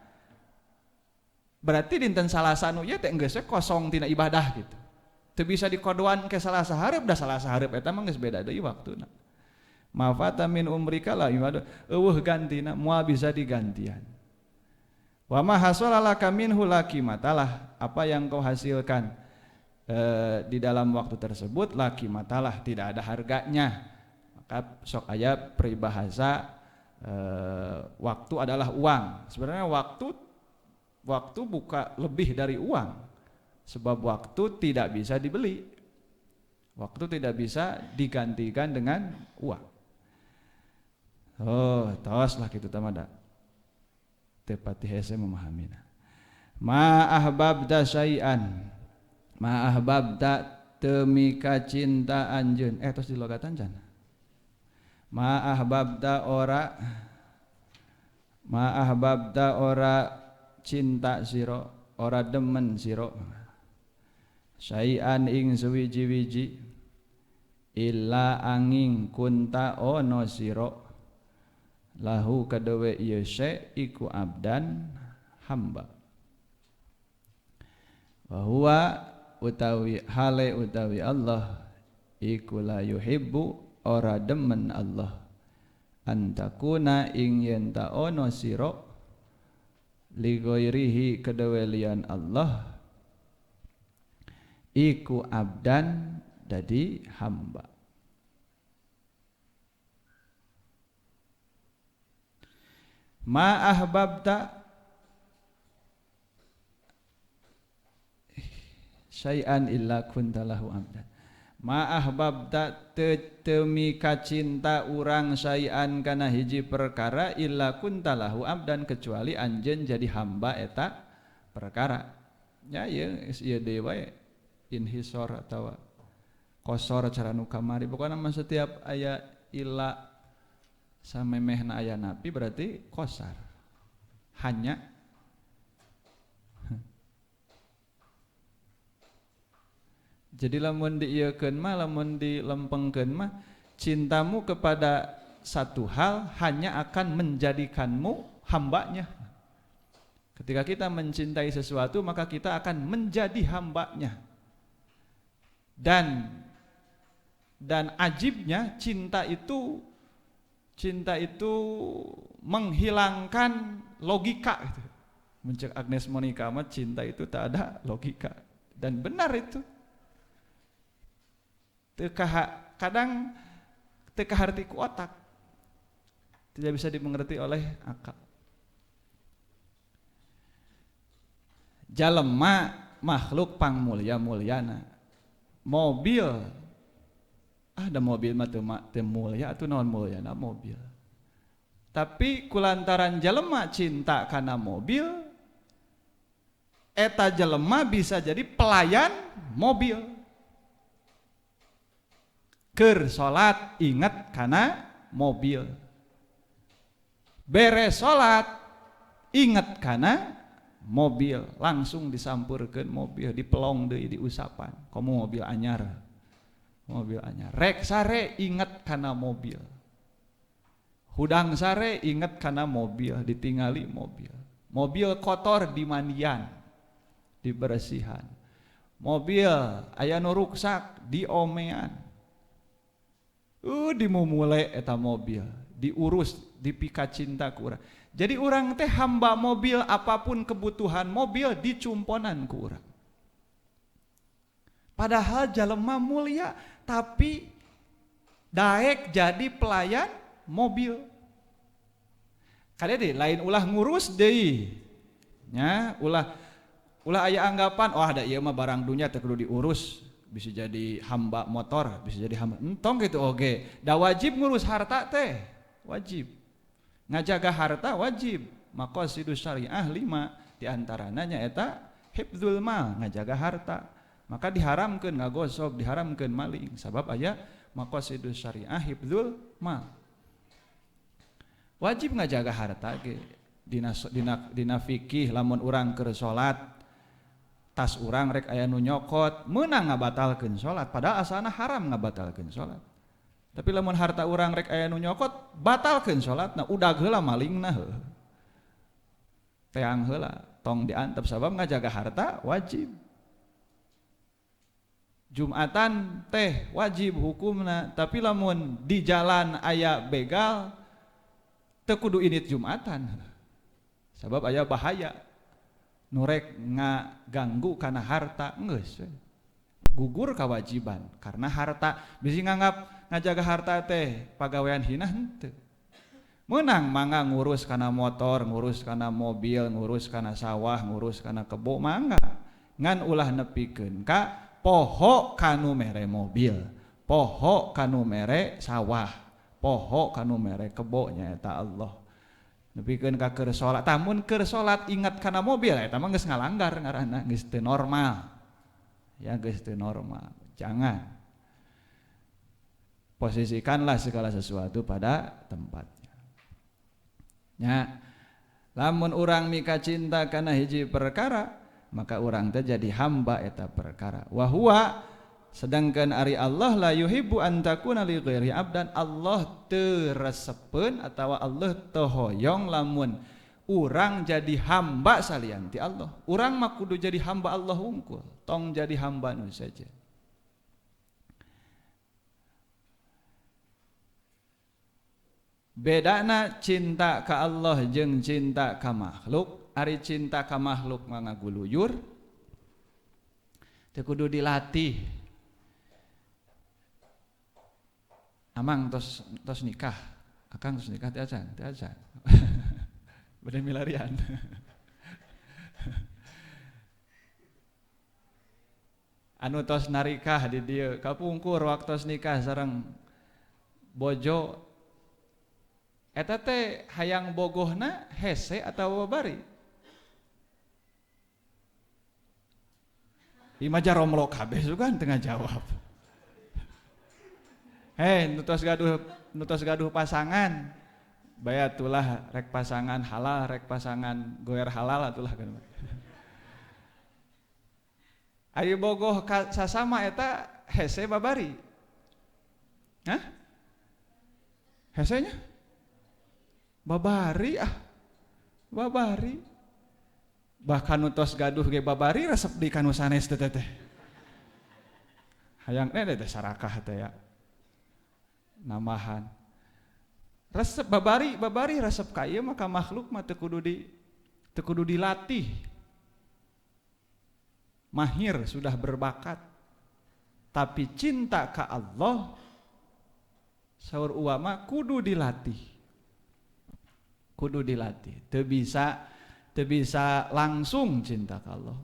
berarti dinten Salasa nu ieu teh geus kosong tina ibadah gitu. Teu bisa dikodoan ke Salasa hareup, da Salasa hareup eta mah geus beda deui waktuna. Mafata min umrika la iwado eueuh gantina moal bisa digantian. Wa ma hasalalaka minhu laki matalah, apa yang kau hasilkan di dalam waktu tersebut laki matalah, tidak ada harganya. Maka sok aya peribahasa waktu adalah uang. Sebenarnya waktu bukan lebih dari uang, sebab waktu tidak bisa dibeli, waktu tidak bisa digantikan dengan uang. Oh, tos lah kitu tamada. Tepati hese memahaminya. Ma ahbabda syai'an. Ma ahbabda temika cinta anjeun. Tos di logatan can. Ma ahbabda ora cinta siro, ora demen siro. Syai'an ing suwiji-wiji illa angin kunta ono siro. Lahu kadewe ieu syai' iku abdan hamba. Wa huwa utawi hale utawi Allah iku la yuhibbu ora demen Allah antakuna ing yen ta ono sira li ghairihi kadewe lian Allah iku abdan dadi hamba. Ma ahbabta syai'an illa kuntalahu abdan. Ma ahbabta temi kacinta urang syai'an kana hiji perkara illa kuntalahu abdan, kecuali anjeun jadi hamba eta perkara. Ya ieu deui wae inhisor atawa qosor cara nu kamari. Pokona mah setiap aya illa samemehna aya napi berarti qosar. Hanya jadi lamun diieukeun mah, lamun dilempengkeun mah, cintamu kepada satu hal hanya akan menjadikanmu hambanya. Ketika kita mencintai sesuatu maka kita akan menjadi hambanya. Dan ajibnya cinta itu menghilangkan logika gitu. Mencek Agnes Monica mah cinta itu tak ada logika. Dan benar itu. kadang teu kaharti ku otak, tidak bisa dimengerti oleh akal. Jalema makhluk pangmulya-mulyana. Mobil, ada mobil mah teu mulya atuh naon mulyana mobil. Tapi kulantaran jalema cinta kana mobil, eta jalema bisa jadi pelayan mobil. Keur salat ingat kana mobil. Beres salat ingat kana mobil, langsung disampurkeun mobil, dipelong deui diusapan. Komo mobil anyar. Mobil anyar. Rek sare ingat kana mobil. Hudang sare ingat kana mobil, ditingali mobil. Mobil kotor dimandian, dibersihan. Mobil aya nu ruksak diomean. Dimumule eta mobil, diurus, dipika cinta ku urang. Jadi urang teh hamba mobil, apapun kebutuhan mobil dicumponan ku urang. Padahal jalema mulia tapi daek jadi pelayan mobil. Kada deh lain ulah ngurus deui. Nya ulah aya anggapan oh ada ieu mah barang dunia teu kudu diurus, bisa jadi hamba motor, bisa jadi hamba entong gitu oge. Da wajib ngurus harta teh, wajib. Ngajaga harta wajib. Maqasidus syariah 5 di antarana nyaeta hifdzul mal, ngajaga harta. Maka diharamkeun ngagosok, diharamkeun maling sabab aya maqasidus syariah hifdzul mal. Wajib ngajaga harta ge. Dina fikih lamun urang keur salat tas urang rek aya nu nyokot meunang ngabatalkeun salat padahal asalna haram ngabatalkeun salat. Tapi lamun harta urang rek aya nu nyokot batalkeun salatna, udag heula malingna heuh. Teang heula tong diantep sabab ngajaga harta wajib. Jumatan teh wajib hukumna, tapi lamun di jalan aya begal teu kudu init Jumatan. Sabab aya bahaya. Nurek ngaganggu kana harta geus gugur kewajiban karena harta bisi nganggap ngajaga harta teh pagawean hina henteu. Meunang mangga ngurus kana motor, ngurus kana mobil, ngurus kana sawah, ngurus kana kebo mangga. Ngan ulah nepikeun ka poho kanu mere mobil, poho kanu mere sawah, poho kanu mere kebo nyaeta Allah. Nepikeun ka keur salat, tamun keur salat ingat kana mobil eta mah geus ngalanggar ngaranna, geus teu normal. Ya geus teu normal. Jangan. Posisikanlah segala sesuatu pada tempatnya. Ya. Lamun urang mika cinta kana hiji perkara, maka urang teh jadi hamba eta perkara. Wa huwa sedangkan ari Allah la yuhibbu an takuna li ghairi abdan, Allah teu resepeun atawa Allah teu hoyong lamun urang jadi hamba salian ti Allah. Urang mah kudu jadi hamba Allah hungkul, tong jadi hamba nu saja. Bedana cinta ka Allah jeung cinta ka makhluk. Ari cinta ka makhluk mah ngaguluyur, teu kudu dilatih. Amang tos nikah, akang tos nikah teh acan. Bade milarian. Anu tos narikah di dieu kapungkur waktu tos nikah sareng bojo eta teh hayang bogohna hese atawa babari? Ieu mah jaromlo kabeh sugan teu ngajawab. Nutos gaduh pasangan bayatulah rek pasangan halal, rek pasangan goer halal atulah kan. Ari bogoh sasama eta hese babari. Hah? Hesenya? Babari babari. Bahkan nutos gaduh ge babari resep di kanu sanes teh teh. Hayang teh sarakah teh ya. Namahan resep babari resep ka ieu maka makhluk mah teu kudu dilatih, mahir sudah berbakat. Tapi cinta ka Allah saur ulama kudu dilatih. Kudu dilatih. Teu bisa langsung cinta ka Allah.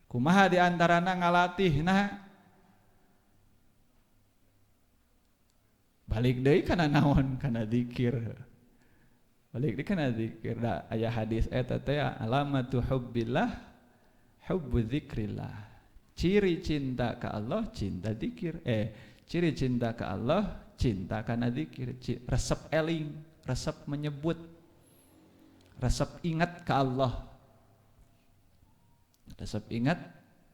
Kumaha di antarana ngalatihna? Balik deui kana naon? Kana zikir. Balik deui kana zikir. Da aya hadis eta teh alamatu hubbillah hubbu dzikrillah. Ciri cinta ke Allah cinta zikir. Ciri cinta ke Allah cinta karena zikir. Resep eling, resep menyebut, resep ingat ke Allah. Resep ingat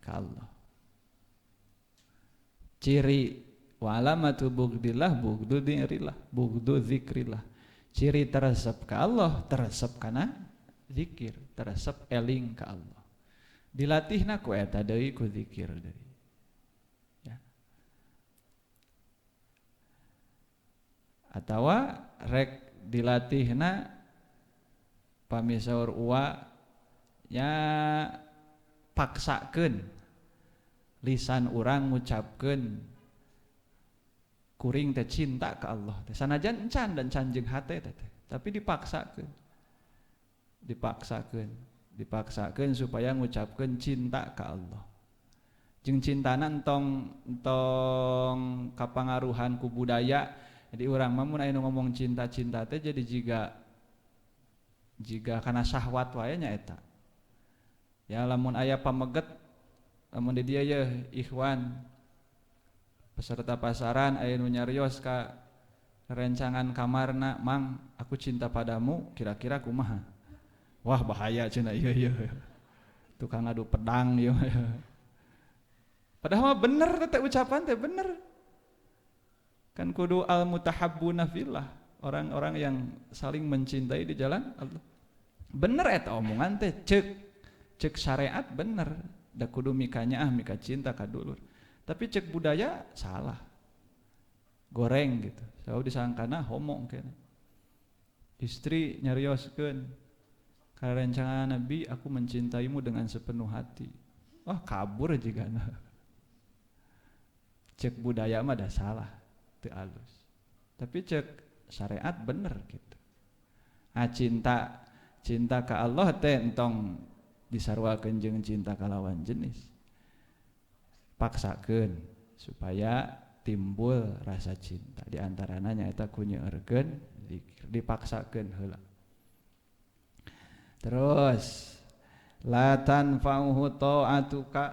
ke Allah. Ciri wa alamatu bughdillah bugdu dzikrillah, bugdu dzikrillah. Ciri teresep ke Allah, teresep karena zikir, teresep eling ke Allah. Dilatihna ku eta deui ku zikir deui. Ya. Atawa rek dilatihna pamisaur uwa nya paksakeun lisan urang ngucapkeun kuring teh cinta ka Allah teh sanajan encan dan canjing hate teh tapi dipaksakeun supaya ngucapkeun cinta ka Allah. Jeung cintana entong kapangaruhan ku budaya. Jadi urang mah mun aya nu ngomong cinta-cinta teh jadi jiga kana syahwat wae nya eta. Ya lamun aya pameget lamun di dieu ye ikhwan peserta pasaran aya nu nyarios ka rencangan kamarna, "Mang, aku cinta padamu." Kira-kira kumaha? Wah bahaya cenah ieu. Tukang adu pedang ieu. Padahal mah bener teh ucapan teh bener. Kan kudu al mutahabbuna fillah, orang-orang yang saling mencintai di jalan Allah. Bener eta omongan teh cek syariat bener. Da kudu mikanya mika cinta ka dulur. Tapi cek budaya salah. Goreng gitu. Saeuh disangkana homo kene. Istri nyarioskeun karena rencangan Nabi, aku mencintaimu dengan sepenuh hati. Wah kabur jigana. Cek budaya mah dah salah, teu alus. Tapi cek syariat bener gitu. Cinta ka Allah teh entong disarwakeun jeung cinta ka lawan jenis. Paksakeun supaya timbul rasa cinta. Di antarana nyaeta ku nyeureurkeun zikir, dipaksakeun heula. Terus la tanfa'uhu ta'atuka,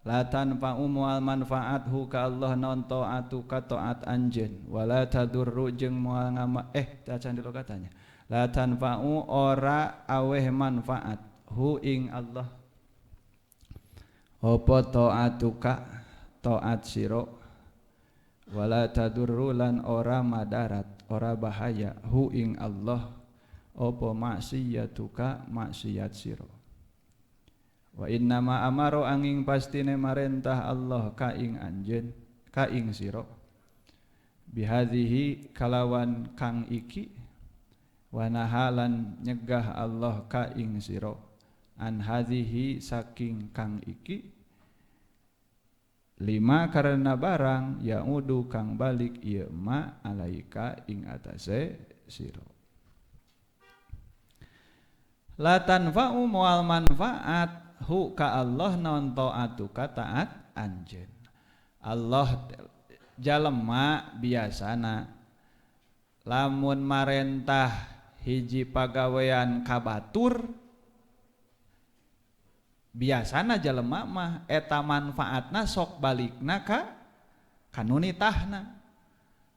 la tanfa'u mual manfaathu ka Allah non ta'atuka ta'at anjeun, wala tadurru jeung moal tacan dulu katanya. La tanfa'u ora aweh manfaat hu ing Allah. Apa ta'atuka ta'at sira, wala tadurru lan ora madarat, ora bahaya hu ing Allah. Opo maksiyatuka maksiat siro. Wa inna ma amaro angin pastine marentah Allah ka ing anjeun ka ing siro. Bihadhihi kalawan kang iki, wa nahalan nyegah Allah ka ing siro. An hadhihi saking kang iki, lima karena barang yaudu kang balik ieu ma alaika ing atase siro. La tanfa'u mual manfaat hu ka Allah non ta'atuka taat anjeun. Allah jalema biasana lamun marentah hiji pagawean kabatur biasana jalema mah eta manfaatna sok balikna ka kanunitahna.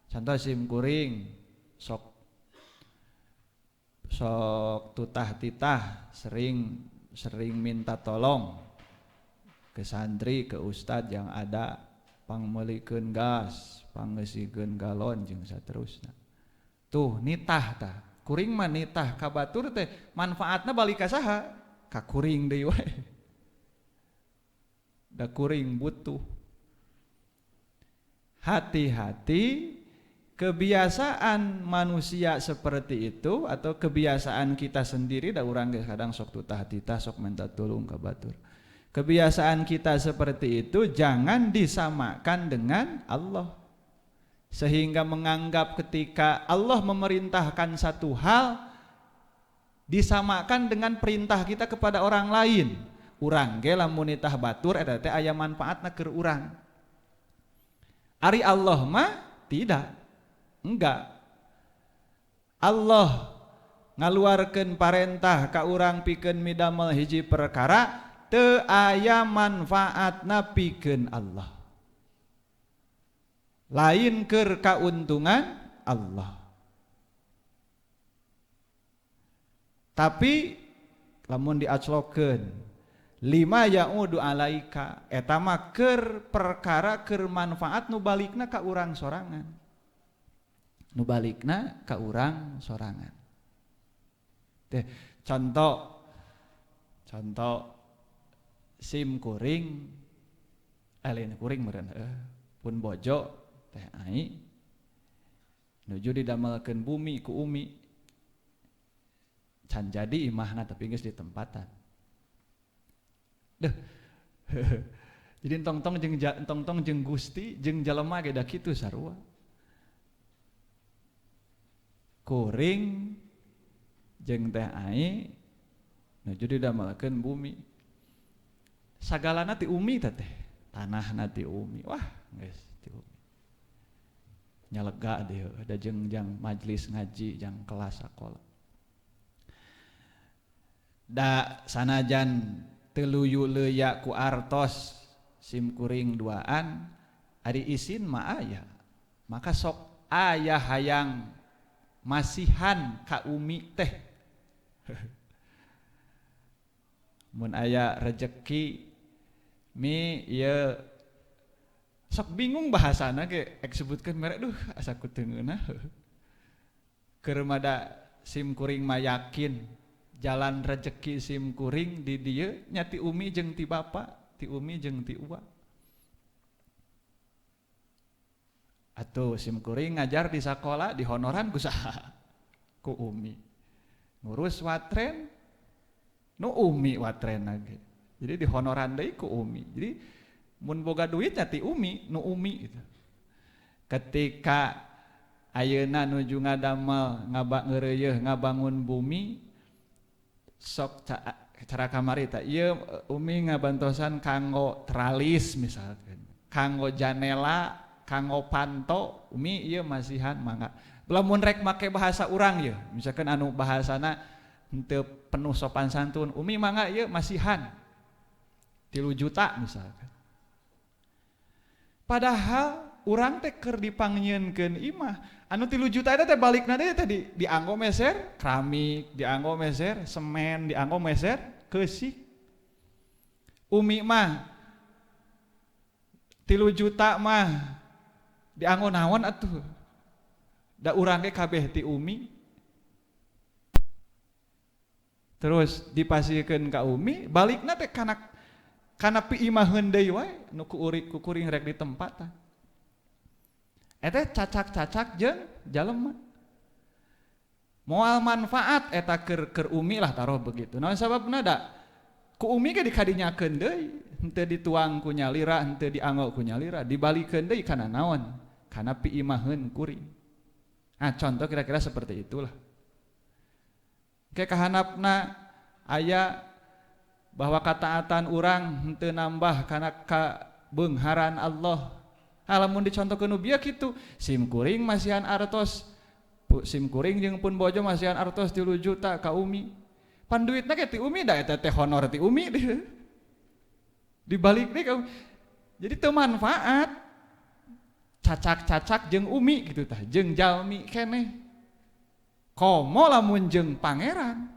Contoh sim kuring sok tutah-titah sering minta tolong ke santri, ke ustad yang ada pangmeulikeun gas, pangeusikeun galon jeung saterusna. Tuh nitah tah. Kuring mah nitah ka batur teh manfaatna balik ka saha? Ka kuring deui wae. Da kuring butuh. Hati-hati kebiasaan manusia seperti itu atau kebiasaan kita sendiri da urang ge kadang sok tutah titah sok minta tulung ka batur. Kebiasaan kita seperti itu jangan disamakan dengan Allah. Sehingga menganggap ketika Allah memerintahkan satu hal disamakan dengan perintah kita kepada orang lain. Urang ge lamun nitah batur eta teh aya manfaatna keur urang. Ari Allah mah tidak. Enggak. Allah ngaluarkeun parentah ka urang pikeun midamel hiji perkara teu aya manfaatna pikeun Allah. Lain keur kauntungan Allah. Tapi lamun diaclokeun lima ya'udu alaika eta mah keur perkara keur manfaat nu balikna ka urang sorangan. Nu balikna ka urang sorangan. Teh contoh sim kuring lain kuring meureun pun bojo teh ai nuju didamelkeun bumi ku umi can jadi imahna tapi geus ditempatan. Deuh. Jadi entong-tong jeung Gusti jeung jalema ge da kitu sarua. Kuring jeung teh ai nuju didamelkeun bumi. Sagalana ti umi teh. Tanahna ti umi. Wah, geus ti umi. Nyalega deui da jeung majelis ngaji jang kelas sakola. Da sanajan teu luyu leuya ku artos sim kuring duaan ari isin mah aya. Maka sok aya hayang masihan ka umi teh. Mun aya rejeki mi ieu sok bingung bahasana ge ek sebutkeun mere duh asa kuteungeunah. Keur mada sim kuring mah yakin jalan rejeki sim kuring di dieu nya ti umi jeung ti bapa, ti umi jeung ti uwa. Atuh sim kuring ngajar di sakola dihonoran ku saha? Ku umi. Ngurus watren nu umi watrenna ge. Jadi dihonoran deui ku umi. Jadi mun boga duit nya ti umi, nu umi gitu. Ketika ayeuna nuju ngadamel ngeureuyeuh ngabangun bumi sok cara kamari teh ieu umi ngabantosan kanggo tralis misalkan, kanggo janela, kanggo panto, umi ieu masihan mangga. Lamun rek make bahasa urang ieu, misalkan anu bahasana henteu penuh sopan santun, umi mangga ieu masihan 3 juta misalkan. Padahal urang teh keur dipangnyieunkeun imah, anu 3 juta eta teh balikna teh dianggo meser keramik, dianggo meser semen, dianggo meser keusik. Umi mah 3 juta mah dianggo naon atuh? Da urang ge kabeh ti umi. Terus dipasiekeun ka umi, balikna teh kana piimaheun deui wae nu ku kuring rek ditempatan. Eta cacak-cacak jeung jalema. Moal manfaat eta keur umi lah taruh begitu. Naon sababna da? Ku umi ge dikadinyakeun deui, henteu dituang ku nyalira, henteu dianggo ku nyalira, dibalikeun deui kana naon? Kana piimaheun kuring. Nah, contoh kira-kira seperti itulah. Ke kahanapna aya bahwa kataatan urang henteu nambah kana kabeungharan Allah. Lamun dicontohkeun nu bieu kitu, sim kuring masihan artos, sim kuring jeung pun bojo masihan artos 3 juta ka umi. Pan duitna ge ti umi da eta teh honor ti umi dibalik deui ka umi. Jadi teu manfaat. Cacak-cacak jeung umi gitu tah, jeung jalmi keneh. Komo lamun jeung pangeran.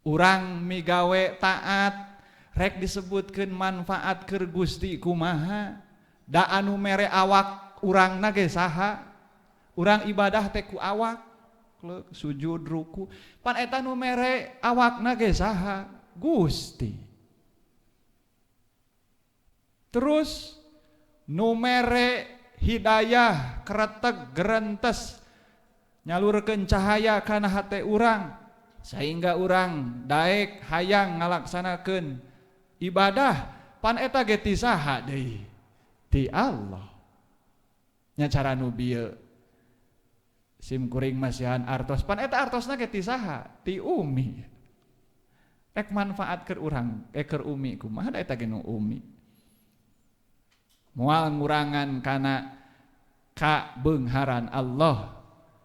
Urang migawe taat rek disebutkeun manfaat keur Gusti kumaha? Da anu mere awak urangna ge saha? Urang ibadah teh ku awak, sujud ruku. Pan eta nu mere awakna ge saha? Gusti. Terus nu mere hidayah kereteg gerentes nyalurkeun cahaya kana hate urang sehingga urang daek hayang ngalaksanakeun ibadah pan eta ge ti saha deui ti Allah nya cara nu bieu sim kuring masihan artos pan eta artosna ge ti saha ti umi rek manfaat keur urang keur umi kumaha da eta ge nu umi moal ngurangan kana kabeungharan Allah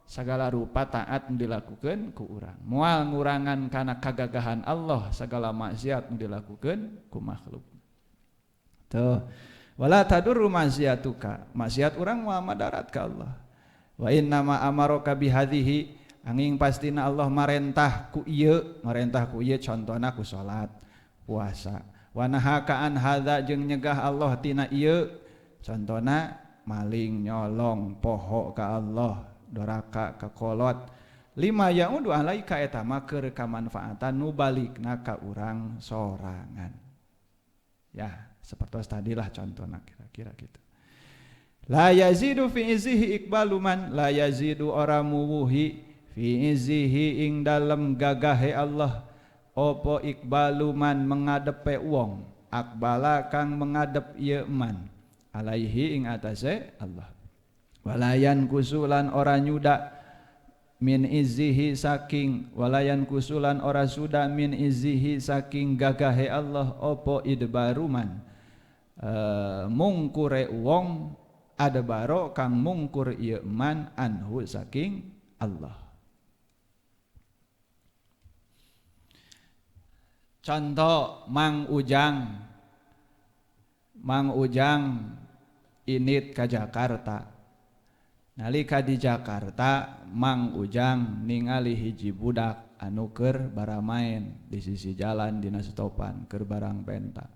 sagala rupa taat dilakukan ku urang moal ngurangan kana kagagahan Allah sagala maksiat dilakukan ku makhluk tuh wala tadurru maksiatuka maksiat urang moal madarat ka Allah wa inna ma amaraka bihadhihi anging pastina Allah marentah ku ieu contona ku salat puasa wa nahaka an hadza jeung nyegah Allah tina ieu contona maling nyolong poho ka Allah doraka ka kolot lima yaudu alaika eta mah keur kamanfaatan nu balikna ka urang sorangan ya sapertos tadilah contohna kira-kira gitu la yazidu fi izzihi iqbalu man la yazidu ora muwuhi fi izzihi ing dalem gagahe Allah opo iqbalu man mengadepe wong akbala kang mengadep ieu man alaihi ing atase Allah walayan kusulan ora nyuda min izzihi saking walayan kusulan ora suda min izzihi saking gagahe Allah opo idbaruman mungkure wong adbaro kang mungkur ieu man anhu saking Allah contoh Mang Ujang init ka Jakarta nalika di Jakarta Mang Ujang ningali hiji budak anu keur baramaen di sisi jalan dina stopan keur barang penta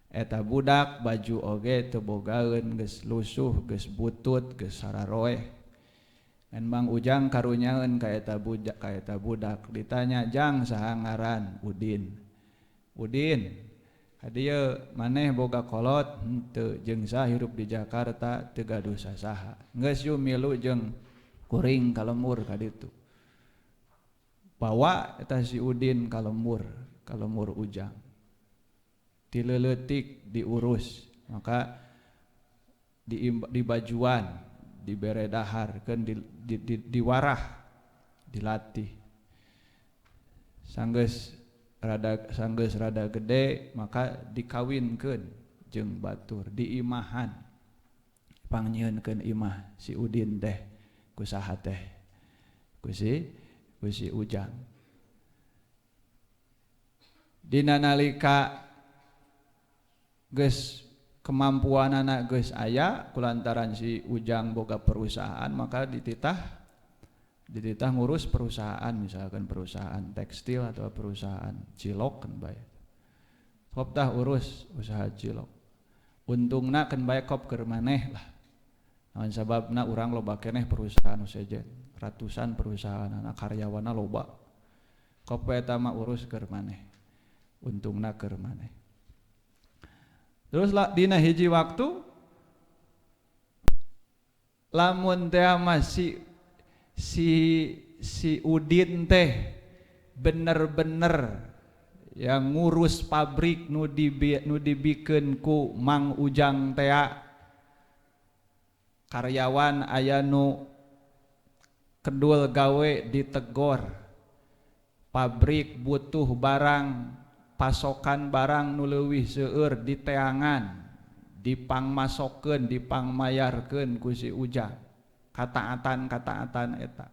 eta budak baju oge teu bogaeun geus lusuh geus butut geus sararoeh dan Mang Ujang karunyaeun ka eta budak ditanya jang saha ngaran Udin hadieu maneh boga kolot henteu jeung sahirup di Jakarta teu gaduh sasaha geus yu milu jeung kuring kalemur ka ditu bawa eta si Udin kalemur Ujang dileutik diurus maka di bajuan dibere dahar keun diwarah dilatih sanggeus rada gede maka dikawinkeun jeung batur diimahan pangnyeunkeun imah si Udin teh ku saha teh ku si Ujang dina nalika geus kemampuanana geus aya kulantaran si Ujang boga perusahaan maka dititah ngurus perusahaan misalkan perusahaan tekstil atau perusahaan cilok kan bae kop tah urus usaha cilok untungna kan bae kop keur maneh lah naon sababna urang loba keneh perusahaan sejen ratusan perusahaan anak karyawanna loba kop eta mah urus keur maneh untungna keur maneh terus dina hiji waktu lamun teh masih si Udin teh bener-bener yang ngurus pabrik nu dibikeun ku Mang Ujang teh karyawan aya nu kedul gawe ditegor pabrik butuh barang pasokan barang nu leuwih seueur diteangan dipangmasokeun dipangmayarkeun ku si Ujang kataatan eta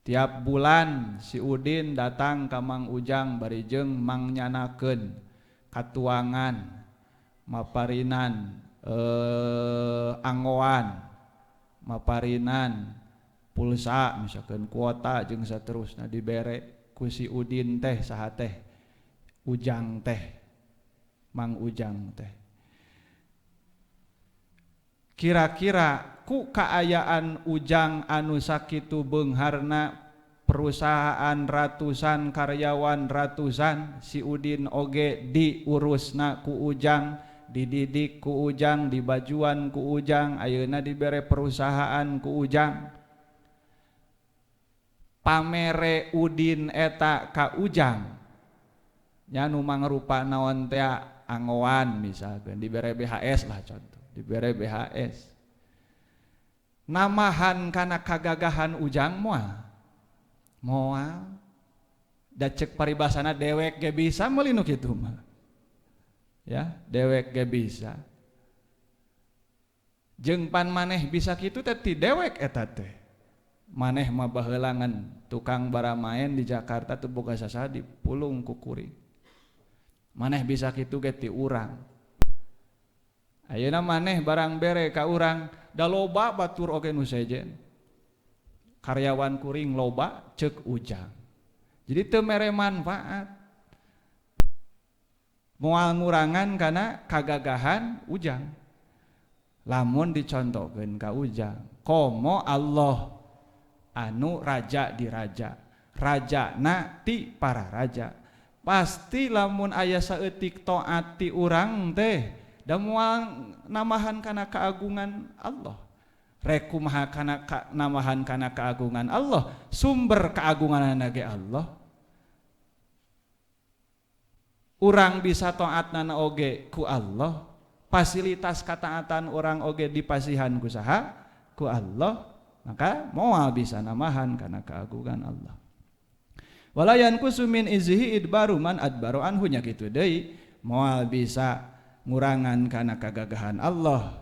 tiap bulan si Udin datang ka Mang Ujang barijeng mangyanakeun katuangan maparinan anggoan maparinan pulsa misalkan kuota jeung saterusna dibere ku si Udin teh saha teh Ujang teh Mang Ujang teh kira-kira ku kaayaan Ujang anu sakitu beungharna perusahaan ratusan karyawan ratusan si Udin oge diurusna ku Ujang dididik ku Ujang dibajuan ku Ujang ayeuna dibere perusahaan ku Ujang pamere Udin eta ka Ujang nya nu mangrupa naon teh angoan misalkan dibere BHS lah contoh dibere BHS namahan kana kagagahan Ujang moal da cek paribasana dewek ge bisa meuli nu kitu mah ya dewek ge bisa jeung pan maneh bisa kitu teh ti dewek eta teh maneh mah baheulangan tukang baramaen di Jakarta teu boga sasada dipulung ku kuring maneh bisa kitu ge ti urang ayeuna maneh barang bere ka urang da loba batur oge nu sejen karyawan kuring loba ceuk Ujang jadi teu mere manfaat moal ngurangan kana kagagahan Ujang lamun dicontohkeun ka Ujang komo Allah anu raja di raja rajana ti para raja pasti lamun aya saeutik taat ti urang teh da moal namahan kana keagungan Allah rek kumaha kana namahan kana keagungan Allah sumber keagunganna ge Allah urang bisa taatna oge ku Allah fasilitas kataatan orang oge dipasihan ku saha ku Allah maka moal bisa namahan kana keagungan Allah walayan kusumin izhi idbaru man adbaru anhu nya kitu deui moal bisa ngurangan kana kagagahan Allah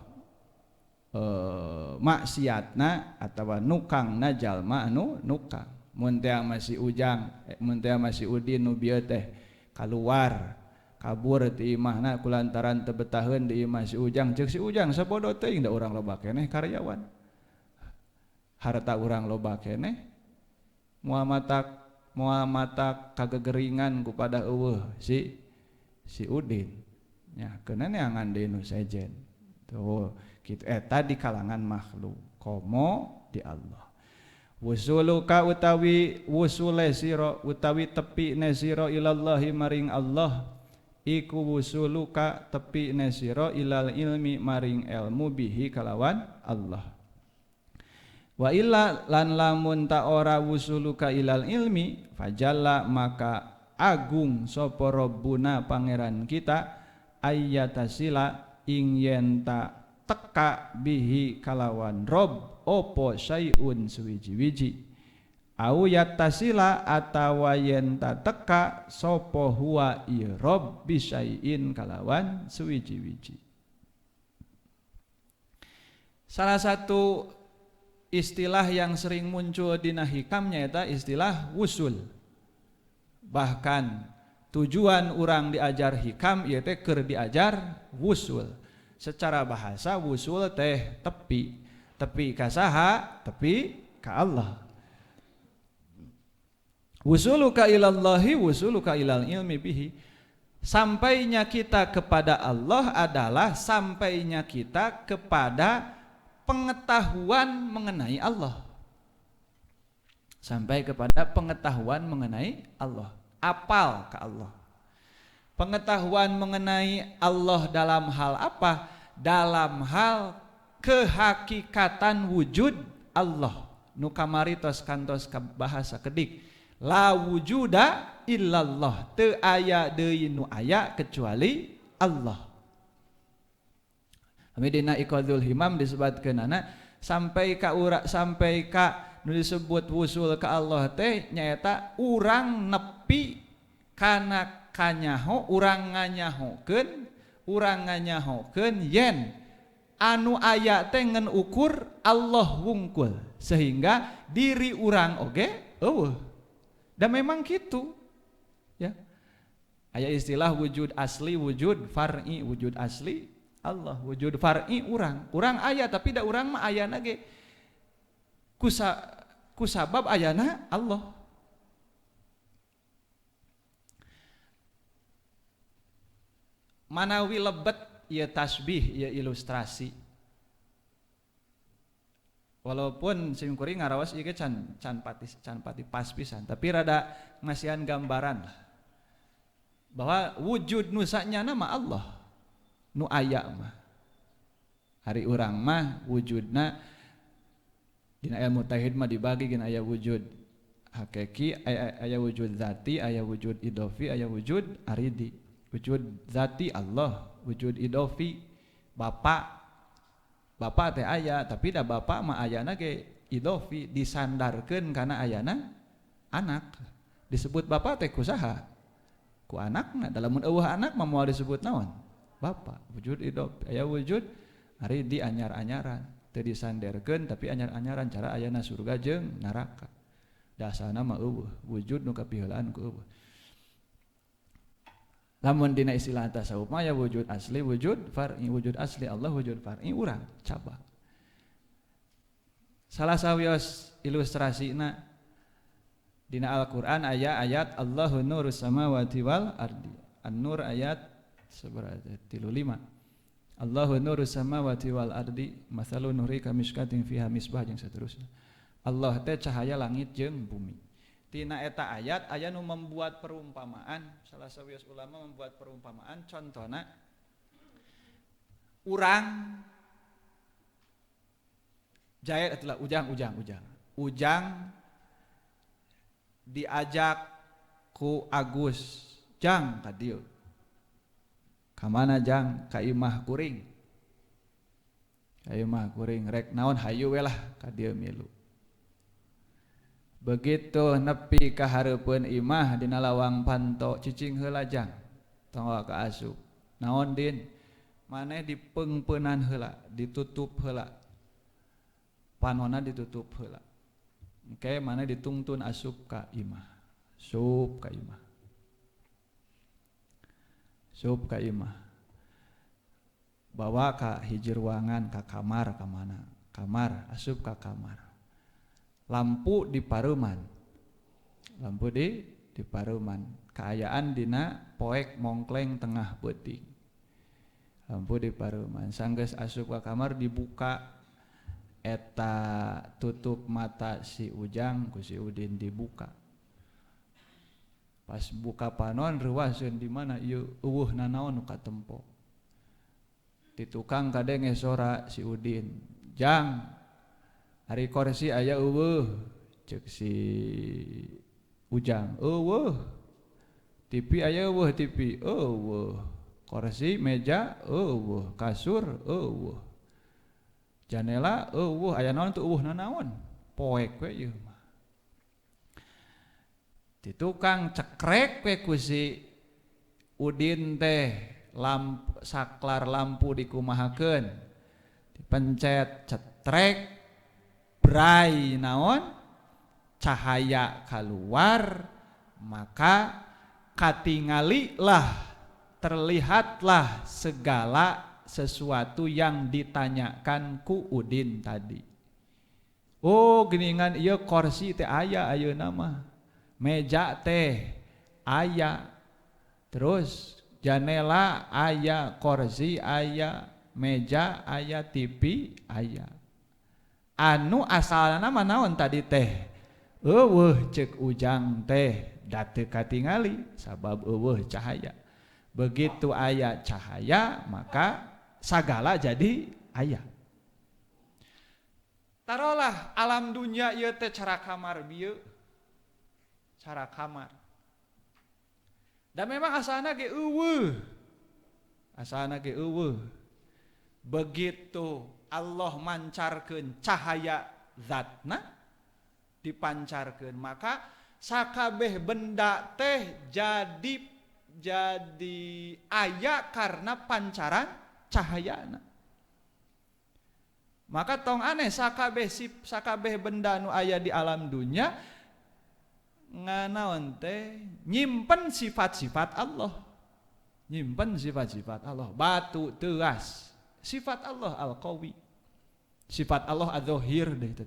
maksiatna atawa nukangna jalma anu nukang mun teh masih Ujang mun teh masih Udin nu bieu teh kaluar kabur ti imahna kulantaran teu betaheun di imah si Ujang ceuk si Ujang sabodo teuing da urang loba keneh karyawan harta urang loba keneh moal matak kagegeringan kepada eueuh si Udin nya keuna neangan deui nu sejen tuh kitu eta di kalangan makhluk komo di Allah wusuluka utawi wusule sira utawi tepine sira ilallahi maring Allah iku wusuluka tepine sira ilal ilmi maring ilmu bihi kalawan Allah wa illa lan lamun ta ora wusuluka ilal ilmi fajalla maka agung sapa rabbuna pangeran kita ayyatasila ing yen ta teka bihi kalawan rob opo syai'un suwiji-wiji au yatasila atawa yen ta teka sapa huwa i rob bisyai'in kalawan suwiji-wiji. Salah satu istilah yang sering muncul dina hikam nyaeta istilah wusul. Bahkan tujuan orang diajar hikam ieu teh keur diajar wusul. Secara bahasa wusul teh tepi ka saha? Tepi ka Allah. Wusuluka ilallahi wusuluka ilal ilmi bihi. Sampainya kita kepada Allah adalah sampainya kita kepada pengetahuan mengenai Allah. Sampai kepada pengetahuan mengenai Allah. Apal ke Allah. Pengetahuan mengenai Allah dalam hal apa? Dalam hal kehakikatan wujud Allah. Nu kamari tos kantos bahasa kedik. La wujuda illallah. Teu aya deui nu aya kecuali Allah. Dina Iqadul Himam disebutkeunana sampai ka nu disebut wusul ka Allah teh nyaeta urang nepi kana kanyaho urang nganyahokeun yen anu aya teh ngan ukur Allah wungkul sehingga diri urang oge eueuh. Dan memang gitu ya. Aya istilah wujud asli, wujud far'i, wujud asli Allah, wujud far'i urang aya tapi da urang mah ayana ge kusabab ayana Allah. Manawi lebet ieu tasbih, ieu ilustrasi. Walaupun simkuring ngaraos ieu ge can pati pas pisan, tapi rada ngasihan gambaran lah. Bahwa wujud nu sanyana mah Allah. Nu aya mah. Hari urang mah wujudna dina ilmu tauhid mah dibagi dina aya wujud hakiki, aya wujud zati, aya wujud idofi, aya wujud aridi. Wujud zati Allah, wujud idofi Bapak teh aya, tapi da Bapak mah ayana ge idofi, disandarkeun kana ayana anak. Disebut Bapak teh kusaha? Ku anakna. Dalam eueuh anak mah moal disebut naon? Bapak. Wujud idofi, aya wujud aridi anyar-anyaran, teu disandarkeun tapi anyar-anyaran cara ayana surga jeung neraka. Dasana mah eueuh, wujud nu kapiheulaan ku eueuh. Lamun dina istilah tasawuf mah ya wujud asli, wujud far'i. Wujud asli Allah, wujud far'i urang cabang. Salah sawios ilustrasina dina Al-Qur'an aya ayat Allahu nurus samawati wal ardi. An-Nur ayat seberapa? 35. Allahu nurus samawati wal ardi, masalu nuri kamishkatin fiha misbah jeung saterusna. Allah teh cahaya langit jeung bumi. Tina eta ayat aya nu membuat perumpamaan, salah sawios ulama membuat perumpamaan, contohna urang jahit atulah ujang diajak ku Agus, jang ka dieu. Ka mana jang? Ka imah kuring. Ka imah kuring rek naon hayu we lah ka dieu milu. Begitu nepi ka hareupeun imah dina lawang panto cicing heula jang tonggo ka asup. Naon din? Maneh dipeungpeunan heula, ditutup heula. Panonna ditutup heula. Engke maneh ditungtun asup ka imah. Sup ka imah. Sup ka imah. Bawa ka hiji ruangan, ka kamar, ka mana? Kamar, asup ka kamar. Lampu di pareuman, lampu di pareuman, kaayaan dina poek mongkleng tengah beuting, lampu di pareuman. Sanggeus asup ka kamar dibuka eta tutup mata si Ujang ku si Udin dibuka. Pas buka panon reuaseun di mana ieu eueuh nanaon nu katempo. Di tukang kadenge sora si Udin, "Jang, hari kursi aya eueuh," ceuk si Ujang. "Eueuh." TV aya eueuh TV. Eueuh. Kursi, meja eueuh, kasur eueuh. Janela eueuh, aya naon teu eueuh nanaon? Poek we ieu mah. Di tukang cekrek we ku si Udin teh saklar lampu dikumahakeun. Dipencet cetrek brai naon cahaya keluar, maka katingalilah, terlihatlah segala sesuatu yang ditanyakan ku Udin tadi. Oh geningan ieu kursi teh aya ayeuna mah, meja teh aya, terus janela aya, kursi aya, meja aya, TV aya. Anu asalna mah naon tadi teh? Eueuh ceuk Ujang teh da teu katingali sabab eueuh cahaya. Begitu aya cahaya maka sagala jadi aya. Tarolah alam dunya ieu teh cara kamar bieu. Cara kamar. Da memang asalna ge eueuh. Asalna ge eueuh. Begitu Allah mancarkeun cahaya zatna dipancarkeun, maka sakabeh benda teh jadi aya karena pancaran cahayana. Maka tong aneh sakabeh benda nu aya di alam dunya nganaon teh nyimpen sifat-sifat Allah. Nyimpen sifat-sifat Allah. Batu teuas sifat Allah Al-Qawi, sifat Allah Adz-Dzahir deh itu.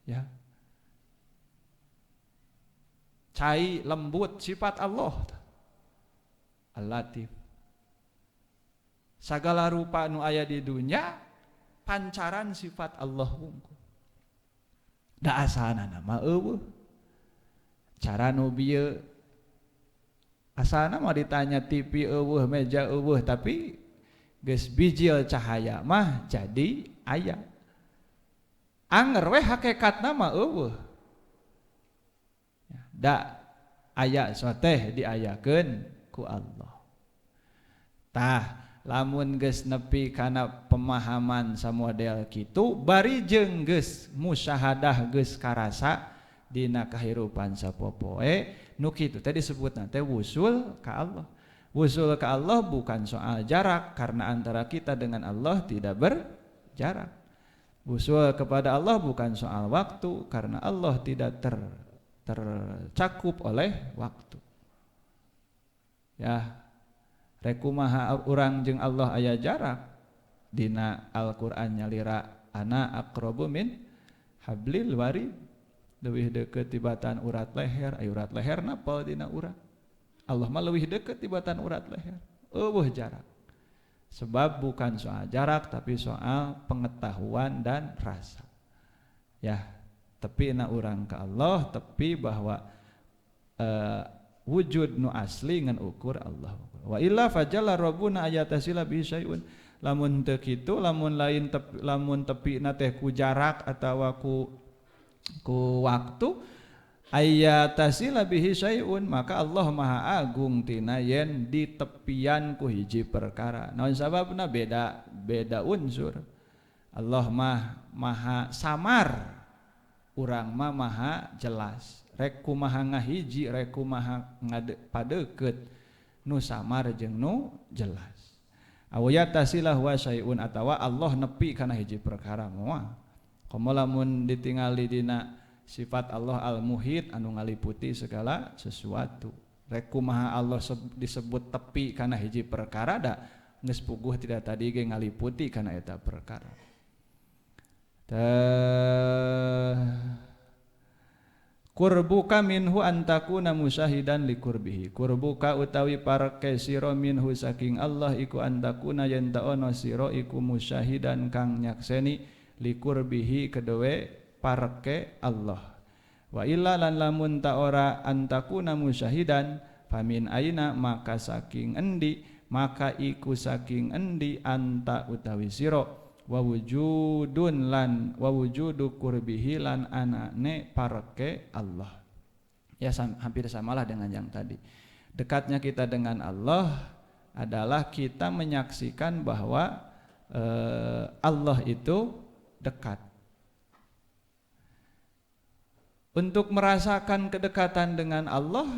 Ya. Cai lembut sifat Allah Al-Latif. Sagala rupa nu aya di dunya pancaran sifat Allah wungkul. Da asalna nama eueuh. Cara nu bieu asalna mah ditanya TV eueuh, meja eueuh, tapi geus bijil cahaya mah jadi aya. Anger we hakikatna mah eueuh. da aya soteh diayakeun ku Allah. Tah lamun geus nepi kana pemahaman samodel kitu bari jeung geus musyahadah geus karasa dina kahirupan sapopoe nu kitu teh disebutna teh wusul ka Allah. Wusul ka Allah bukan soal jarak karena antara kita dengan Allah tidak berjarak. Wusul kepada Allah bukan soal waktu karena Allah tidak tercakup oleh waktu. Ya, rekumaha urang jeung Allah aya jarak dina Al-Qur'an nyalira ana aqrabu min hablil warid, leuwih deukeut tibatan urat leher, aya urat leher napal dina urang. Allah mah leuwih deukeut tibatan urat leher, eueuh jarak. Sebab bukan soal jarak tapi soal pengetahuan dan rasa. Ya, tepi na urang ka Allah, tepi bahwa wujud nu asli ngan ukur Allah. Wa illa fajalla rabbuna ayatasila bi syai'un. Lamun teu kitu, lamun tepi na teh ku jarak atawa ku waktu ayatasila bihi syai'un, maka Allah Maha Agung tina yen di tepian ku hiji perkara. Naon sababna beda unsur. Allah mah maha samar, urang mah maha jelas. Rek kumaha ngahiji, rek kumaha padeukeut nu samar jeung nu jelas. Awayatasilah wa syai'un atawa Allah nepi kana hiji perkara moal. Komo lamun ditingali dina sifat Allah al-muhit anu ngaliputi segala sesuatu. Rek kumaha Allah disebut tepi kana hiji perkara da geus puguh tidak tadi ge ngaliputi kana eta perkara. Kurbuka minhu antakuna musyahidan likurbihi. Kurbuka utawi parke siro minhu saking Allah iku antakuna yen taono siro iku musyahidan kang nyakseni likurbihi kedue parke Allah. Wa illa lan lamun ta ora antakuna musyahidan famin aina maka saking endi, maka iku saking endi anta utawi siro wa wujudun lan wa wujudu kurbihi lan anane parke Allah. Ya hampir samalah dengan yang tadi. Dekatnya kita dengan Allah adalah kita menyaksikan bahwa Allah itu dekat. Untuk merasakan kedekatan dengan Allah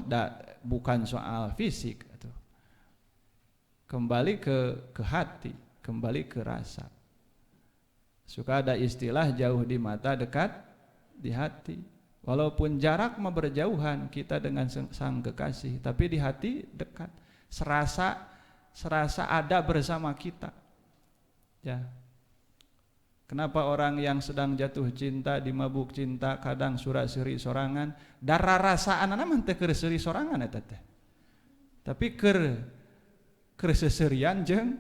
bukan soal fisik, kembali ke hati, kembali ke rasa. Suka ada istilah jauh di mata, dekat di hati. Walaupun jarak mah berjauhan kita dengan sang kekasih, tapi di hati dekat. Serasa ada bersama kita. Ya. Kenapa orang yang sedang jatuh cinta, dimabuk cinta, kadang sura-seri sorangan, darah rasaan mah teu keur seuri sorangan eta teh. Tapi keur seserian jeung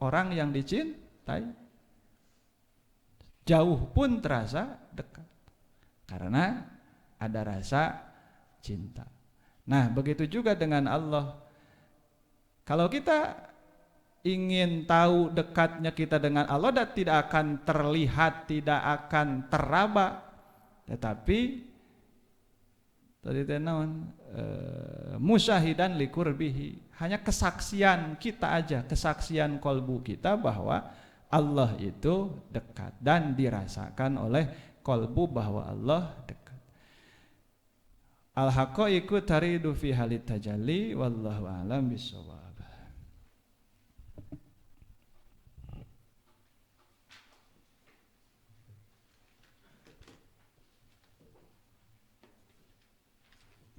orang yang dicintai. Jauh pun terasa dekat karena ada rasa cinta. Nah, begitu juga dengan Allah. Kalau kita ingin tahu dekatnya kita dengan Allah, dan tidak akan terlihat, tidak akan teraba, tetapi tadi tenawan musyahidan likurbihi, hanya kesaksian kita aja, kesaksian kolbu kita bahwa Allah itu dekat dan dirasakan oleh kolbu bahwa Allah dekat. Al-haqqaiqu taridu fi halit tajalli wallahu a'lam bissawab.